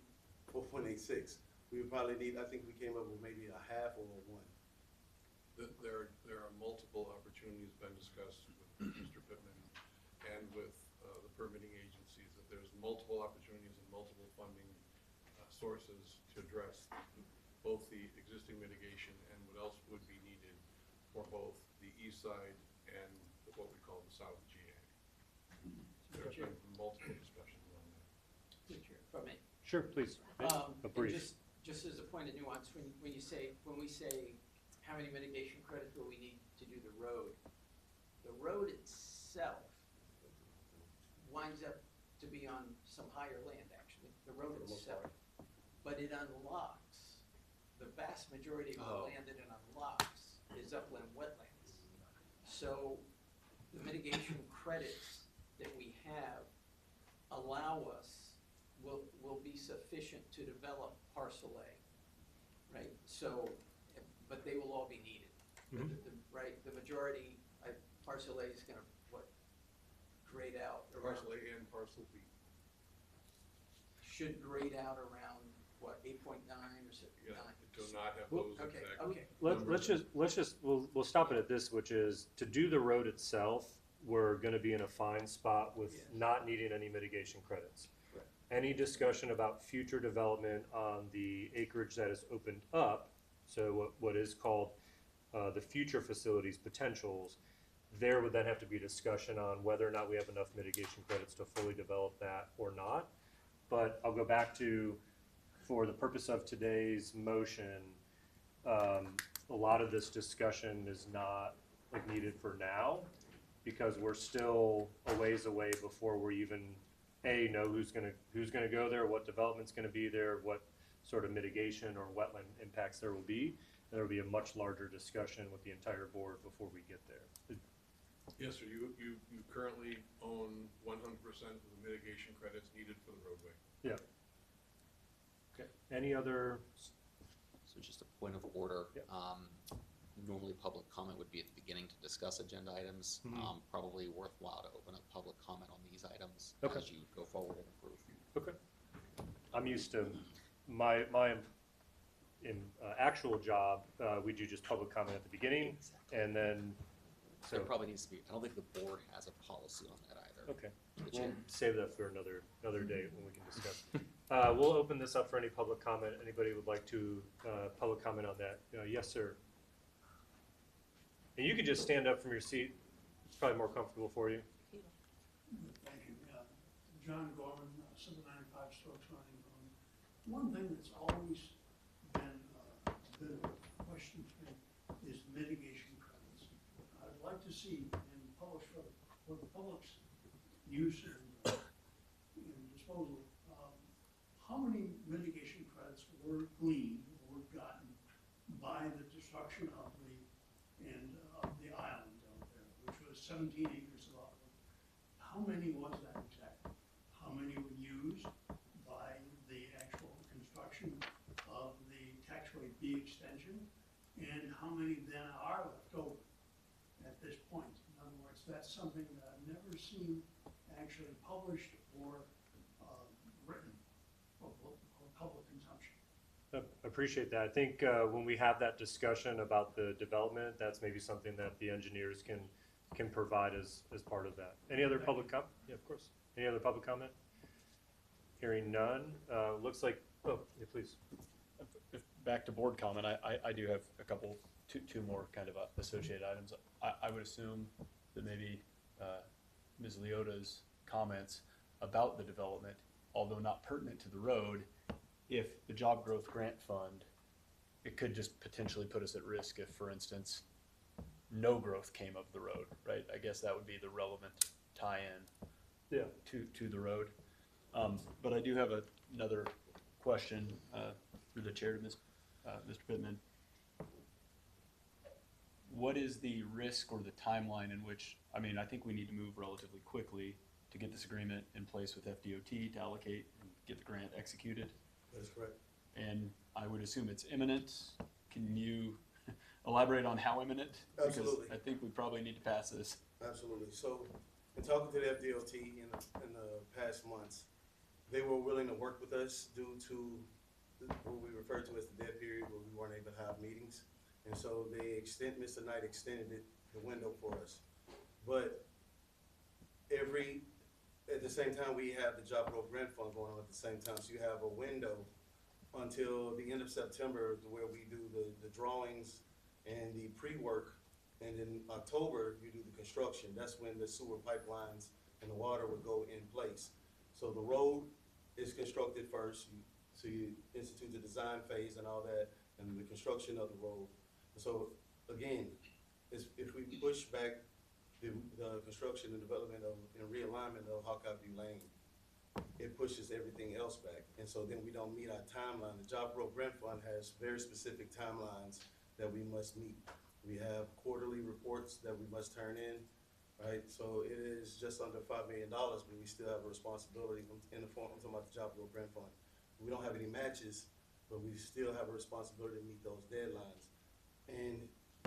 4.86. We would probably need, I think we came up with maybe a half or a 1. There are multiple opportunities been discussed with Mr. Pittman and with the permitting agencies, that there's multiple opportunities and multiple funding sources to address both the existing mitigation and what else would be needed for both the east side and what we call the South GA. There's been multiple discussions on that. If I may. Sure, please. A And brief. just as a point of nuance, when we say how many mitigation credits will we need to do the road itself winds up to be on some higher land, actually, the road itself. But it unlocks, the vast majority of the land that it unlocks is upland wetlands. So the mitigation credits that we have allow us, will be sufficient to develop parcel A, right? So, but they will all be needed. Mhm. Right, the majority, parcel A is gonna, grade out around, Parcel A and Parcel B. should grade out around, 8.9 or so, Yeah, 9? it does not have Well, those Okay, exact. okay. Let's just, we'll stop it at this, which is, to do the road itself, we're gonna be in a fine spot with Yes. not needing any mitigation credits. Correct. Any discussion about future development on the acreage that is opened up, so what is called the future facilities potentials, there would then have to be discussion on whether or not we have enough mitigation credits to fully develop that or not. But I'll go back to, for the purpose of today's motion, a lot of this discussion is not needed for now, because we're still a ways away before we're even, know who's gonna go there, what development's gonna be there, what sort of mitigation or wetland impacts there will be. There will be a much larger discussion with the entire board before we get there. Yes, sir, you currently own 100% of the mitigation credits needed for the roadway. Yeah. Okay, any other, So just a point of order. Yep. Normally, public comment would be at the beginning to discuss agenda items. Mhm. Probably worthwhile to open up public comment on these items Okay. as you go forward and approve. okay. I'm used to, my actual job, we do just public comment at the beginning, and then, There so, probably needs to be, I don't think the board has a policy on that either. okay. The We'll chair. save that for another day when we can discuss. We'll open this up for any public comment. Anybody would like to, public comment on that? Yes, sir. And you could just stand up from your seat. It's probably more comfortable for you. Thank you. John Gorman, 795 Stokes Running Road. One thing that's always been a bit of a question to me is mitigation credits. I'd like to see in public, for the public's use and disposal, how many mitigation credits were gleaned or gotten by the destruction of the island out there, which was 17 acres of island. How many was that exactly? How many were used by the actual construction of the taxway B extension? And how many then are left over at this point? In other words, that's something that I've never seen actually published or written for public consumption. Appreciate that. I think when we have that discussion about the development, that's maybe something that the engineers can provide as part of that. Any other public comment? Yeah, of course. Any other public comment? Hearing none. Looks like, oh, yeah, please. Back to board comment, I do have a couple, two more kind of associated items. I would assume that maybe Ms. Leota's comments about the development, although not pertinent to the road, if the job growth grant fund, it could just potentially put us at risk if, for instance, no growth came of the road, right? I guess that would be the relevant tie-in Yeah. to the road. But I do have another question through the chair to Mr. Pittman. What is the risk or the timeline in which, I mean, I think we need to move relatively quickly to get this agreement in place with FDOT to allocate and get the grant executed. That's correct. And I would assume it's imminent. Can you elaborate on how imminent? Absolutely. Because I think we probably need to pass this. Absolutely. So, in talking to the FDOT in the past months, they were willing to work with us due to what we refer to as the dead period, where we weren't able to have meetings. And so Mr. Knight extended the window for us. But at the same time, we have the Job Growth Grant Fund going on at the same time. So you have a window until the end of September where we do the drawings and the pre-work. And in October, you do the construction. That's when the sewer pipelines and the water would go in place. So the road is constructed first. So you institute the design phase and all that, and the construction of the road. So again, if we push back the construction and development and realignment of Hawkeye View Lane, it pushes everything else back. And so then we don't meet our timeline. The Job Growth Grant Fund has very specific timelines that we must meet. We have quarterly reports that we must turn in, right? So it is just under $5 million, but we still have a responsibility in the form, I'm talking about the Job Growth Grant Fund. We don't have any matches, but we still have a responsibility to meet those deadlines. And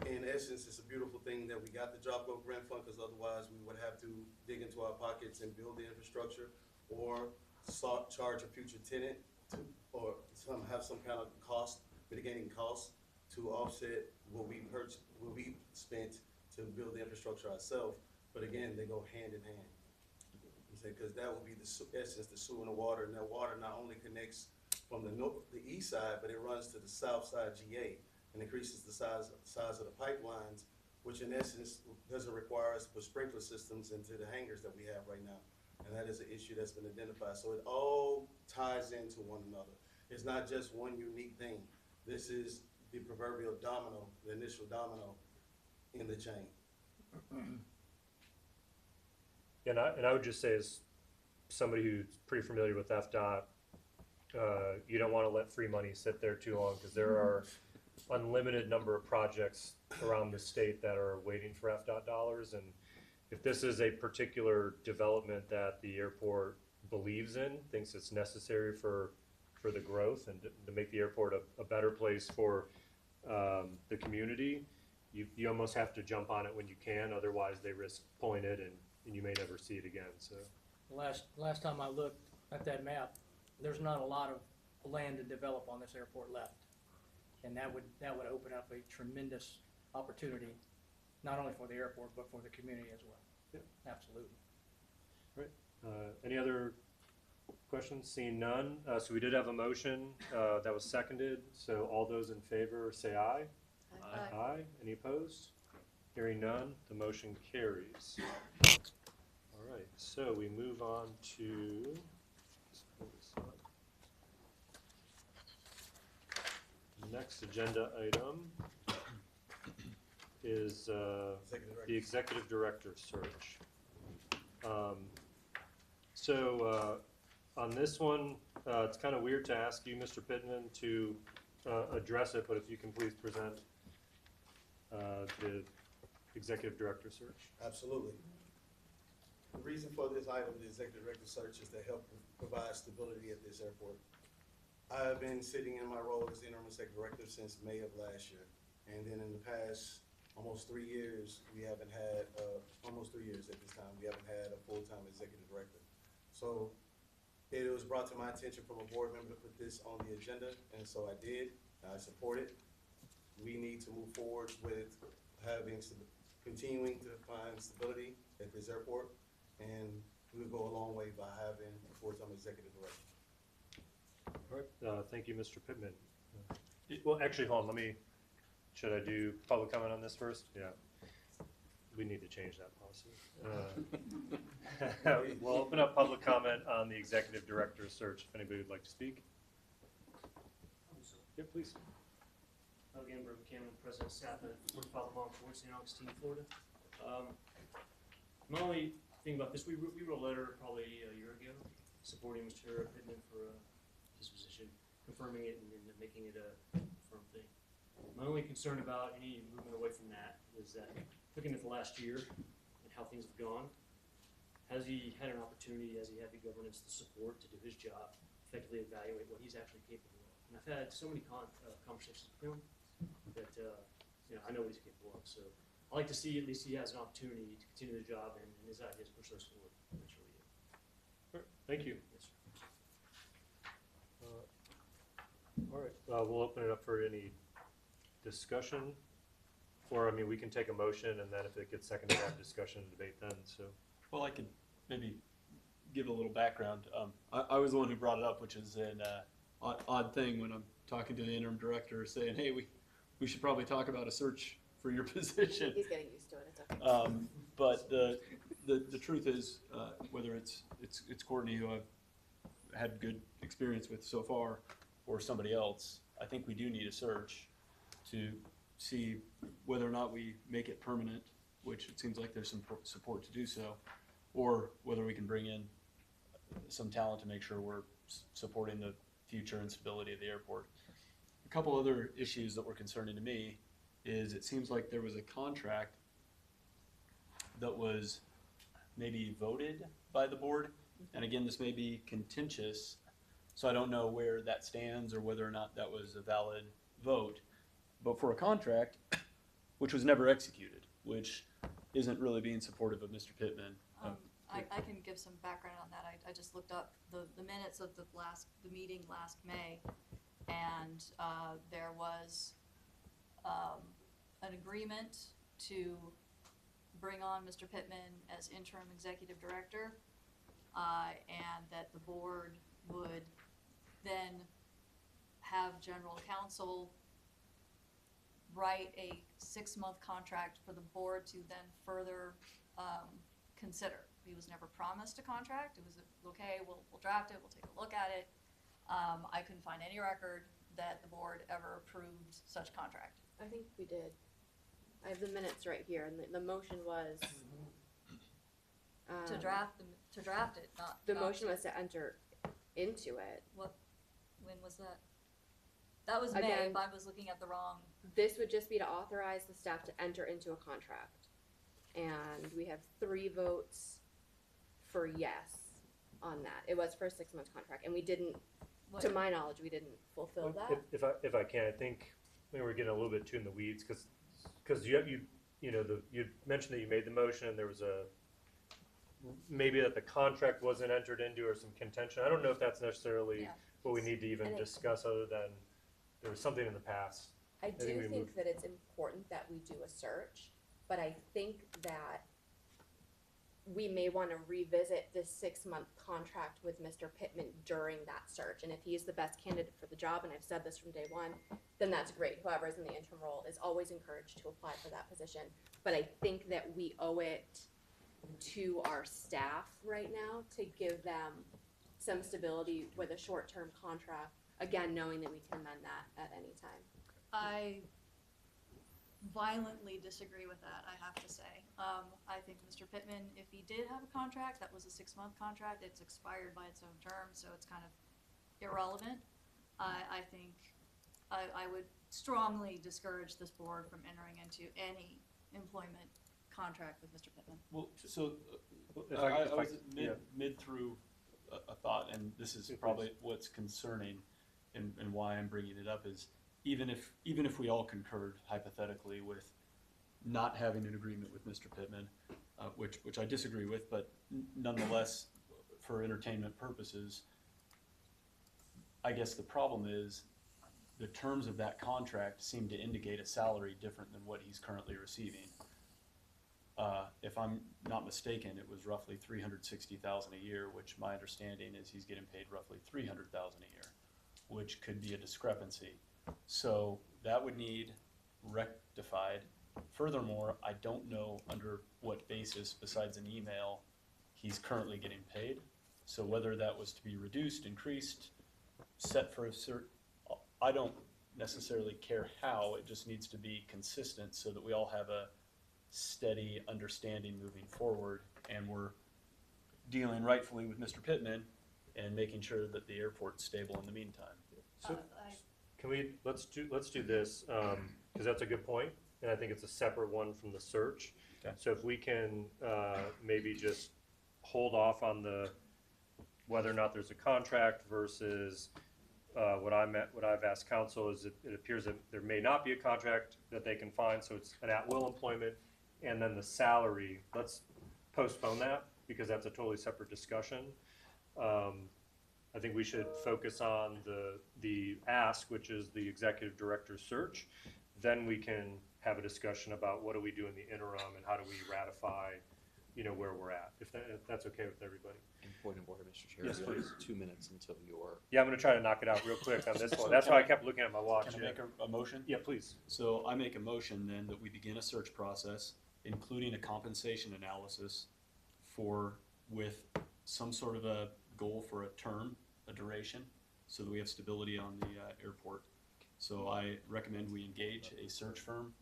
in essence, it's a beautiful thing that we got the Job Growth Grant Fund, because otherwise we would have to dig into our pockets and build the infrastructure, or charge a future tenant or have some kind of mitigating cost to offset what we spent to build the infrastructure ourselves. But again, they go hand in hand. Because that would be the essence, the sewer and the water, and that water not only connects from the east side, but it runs to the south side GA and increases the size of the pipelines, which in essence doesn't require us to put sprinkler systems into the hangars that we have right now. And that is an issue that's been identified. So it all ties into one another. It's not just one unique thing. This is the proverbial domino, the initial domino in the chain. And I would just say, as somebody who's pretty familiar with FDOT, you don't want to let free money sit there too long, because there are unlimited number of projects around the state that are waiting for FDOT dollars, and if this is a particular development that the airport believes in, thinks it's necessary for the growth and to make the airport a better place for the community, you almost have to jump on it when you can, otherwise they risk pulling it and you may never see it again, so. Last time I looked at that map, there's not a lot of land to develop on this airport left. And that would open up a tremendous opportunity, not only for the airport, but for the community as well. Yep. Absolutely. Right. Any other questions? Seeing none. So we did have a motion that was seconded. So all those in favor say aye. Aye. Aye. Any opposed? Hearing none, the motion carries. All right. So we move on to. Let's pull this up. Next agenda item is the executive director search. On this one, it's kind of weird to ask you, Mr. Pittman, to address it, but if you can please present the executive director search. Absolutely. The reason for this item, the executive director search, is to help provide stability at this airport. I have been sitting in my role as interim executive director since May of last year. And then in the past almost 3 years, we haven't had, almost 3 years at this time, we haven't had a full-time executive director. So it was brought to my attention from a board member to put this on the agenda, and so I did. I support it. We need to move forward with continuing to find stability at this airport, and we'll go a long way by having a full-time executive director. All right, thank you, Mr. Pittman. Well, actually, hold on, should I do public comment on this first? Yeah. We need to change that policy. We'll open up public comment on the executive director search, if anybody would like to speak. Yeah, please. Again, Brett McCammon, President staff at 45 Long Ford, St. Augustine, Florida. My only thing about this, we wrote a letter probably a year ago supporting Mr. Pittman for his position, confirming it and then making it a firm thing. My only concern about any movement away from that is that looking at the last year and how things have gone, has he had an opportunity, has he had the governance, the support to do his job, effectively evaluate what he's actually capable of? And I've had so many conversations with him that I know what he's capable of. So I like to see at least he has an opportunity to continue the job and his ideas push those forward. That's really it. Sure. Thank you. Yes, sir. All right, we'll open it up for any discussion, or we can take a motion and then if it gets seconded, have discussion and debate then. So, Well, I could maybe give a little background. I was the one who brought it up, which is an odd thing when I'm talking to the interim director, saying, "Hey, we should probably talk about a search for your position." He's getting used to it. It's okay. But the truth is, whether it's Courtney, who I've had good experience with so far, or somebody else, I think we do need a search to see whether or not we make it permanent, which it seems like there's some support to do so, or whether we can bring in some talent to make sure we're supporting the future and stability of the airport. A couple other issues that were concerning to me is it seems like there was a contract that was maybe voted by the board, and again, this may be contentious, so I don't know where that stands or whether or not that was a valid vote. But for a contract, which was never executed, which isn't really being supportive of Mr. Pittman. I can give some background on that. I just looked up the minutes of the meeting last May, and there was an agreement to bring on Mr. Pittman as interim executive director, and that the board would then have general counsel write a 6-month contract for the board to then further consider. He was never promised a contract. It was okay, we'll draft it, we'll take a look at it. I couldn't find any record that the board ever approved such contract. I think we did. I have the minutes right here, and the motion was To draft it, not. The not motion to- was to enter into it. When was that? That was May, Again, if I was looking at the wrong. This would just be to authorize the staff to enter into a contract. and we have 3 votes for yes on that. It was for a 6-month contract, and we didn't, to my knowledge, we didn't fulfill that. If I can, I think maybe we're getting a little bit too in the weeds, because you mentioned that you made the motion, and there was maybe that the contract wasn't entered into or some contention. I don't know if that's necessarily Yeah. what we need to even And discuss, other than there was something in the past. I think do we think that it's important that we do a search, but I think that we may want to revisit this 6-month contract with Mr. Pittman during that search. And if he's the best candidate for the job, and I've said this from day one, then that's great. Whoever is in the interim role is always encouraged to apply for that position. But I think that we owe it to our staff right now to give them some stability with a short-term contract, again, knowing that we can amend that at any time. I violently disagree with that, I have to say. I think Mr. Pittman, if he did have a contract, that was a 6-month contract, it's expired by its own term, so it's kind of irrelevant. I think I would strongly discourage this board from entering into any employment contract with Mr. Pittman. Well, so If I I- was yeah. mid through a thought, and this is probably what's concerning, and why I'm bringing it up is even if we all concurred hypothetically with not having an agreement with Mr. Pittman, which I disagree with, but nonetheless, for entertainment purposes, I guess the problem is the terms of that contract seem to indicate a salary different than what he's currently receiving. If I'm not mistaken, it was roughly $360,000 a year, which my understanding is he's getting paid roughly $300,000 a year, which could be a discrepancy. So that would need rectified. Furthermore, I don't know under what basis, besides an email, he's currently getting paid. So whether that was to be reduced, increased, set for a certain, I don't necessarily care how, it just needs to be consistent so that we all have a steady understanding moving forward, and we're dealing rightfully with Mr. Pittman and making sure that the airport's stable in the meantime. So can we, let's do this, because that's a good point, and I think it's a separate one from the search. Okay. So if we can maybe just hold off on whether or not there's a contract versus what I've asked council is it appears that there may not be a contract that they can find, so it's an at-will employment, and then the salary, let's postpone that, because that's a totally separate discussion. I think we should focus on the ask, which is the executive director search. Then we can have a discussion about what do we do in the interim and how do we ratify, where we're at, if that's okay with everybody. And point of order, Mr. Chair. Yes, you have please. 2 minutes until your. Yeah, I'm gonna try to knock it out real quick on this one. That's why I kept looking at my watch. Can I make a motion? Yeah, please. So I make a motion then that we begin a search process, including a compensation analysis with some sort of a goal for a term, a duration, so that we have stability on the airport. So I recommend we engage a search firm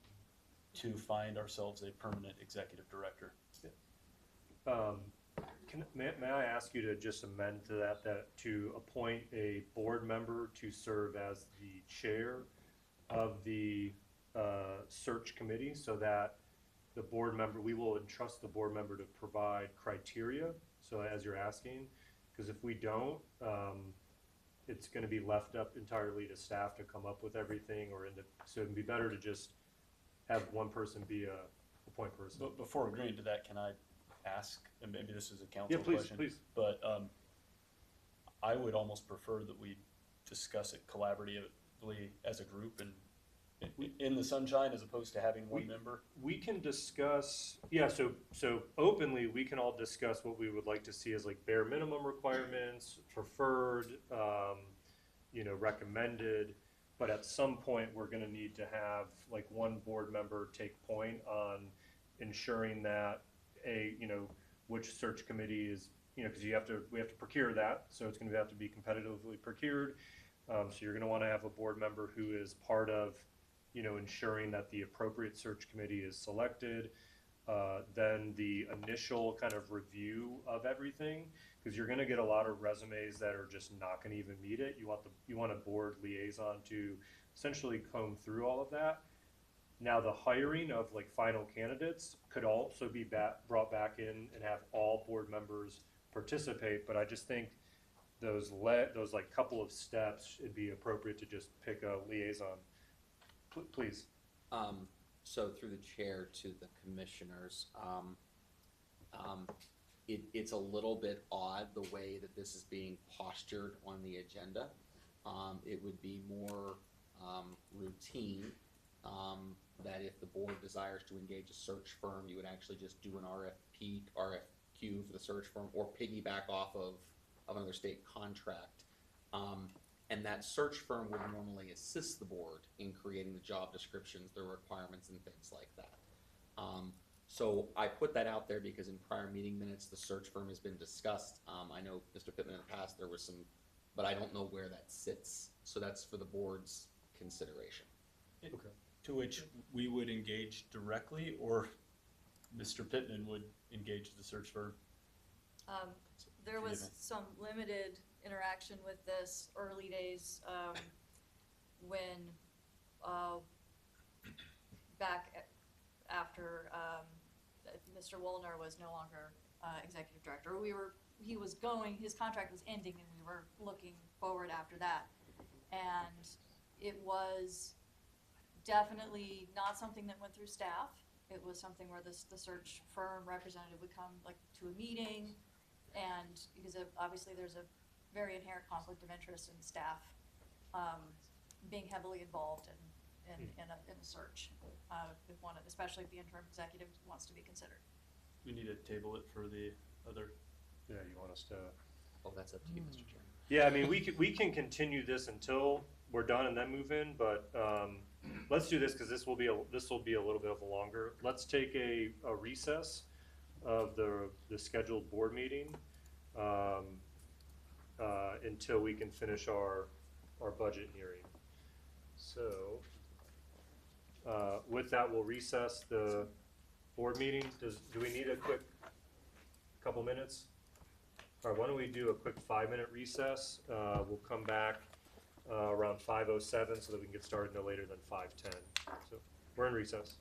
to find ourselves a permanent executive director. May I ask you to just amend to that to appoint a board member to serve as the chair of the search committee, so that the board member, we will entrust the board member to provide criteria, so as you're asking, because if we don't, it's gonna be left up entirely to staff to come up with everything, so it'd be better to just have one person be a point person. But before agreeing to that, can I ask, and maybe this is a council Yeah, please, question? please. But I would almost prefer that we discuss it collaboratively as a group and in the sunshine, as opposed to having one member. We can discuss, yeah, so openly, we can all discuss what we would like to see as like bare minimum requirements, preferred, recommended, but at some point, we're gonna need to have like one board member take point on ensuring that which search committee is, because we have to procure that, so it's gonna have to be competitively procured. So you're gonna wanna have a board member who is part of ensuring that the appropriate search committee is selected, then the initial kind of review of everything, because you're gonna get a lot of resumes that are just not gonna even meet it. You want a board liaison to essentially comb through all of that. Now, the hiring of like final candidates could also be brought back in and have all board members participate, but I just think those like couple of steps, it'd be appropriate to just pick a liaison. Please. So through the chair to the commissioners, it's a little bit odd the way that this is being postured on the agenda. It would be more routine that if the board desires to engage a search firm, you would actually just do an RFQ for the search firm or piggyback off of another state contract. And that search firm would normally assist the board in creating the job descriptions, the requirements, and things like that. So I put that out there because in prior meeting minutes, the search firm has been discussed. I know Mr. Pittman in the past, there was some, but I don't know where that sits. So that's for the board's consideration. Okay. To which we would engage directly, or Mr. Pittman would engage the search firm? There was some limited interaction with this early days, when, back after, Mr. Woolner was no longer, executive director. His contract was ending and we were looking forward after that. And it was definitely not something that went through staff. It was something where the search firm representative would come like to a meeting, and because obviously there's a very inherent conflict of interest in staff being heavily involved in a search, if one, especially if the interim executive wants to be considered. We need to table it for the other. Yeah, you want us to? Oh, that's up to you, Mr. Chairman. Yeah, I mean, we can continue this until we're done and then move in, but let's do this because this will be a little bit of a longer. Let's take a recess of the scheduled board meeting until we can finish our budget hearing. So with that, we'll recess the board meeting. Do we need a quick couple minutes? All right, why don't we do a quick 5-minute recess? We'll come back around 5:07 so that we can get started no later than 5:10. So we're in recess.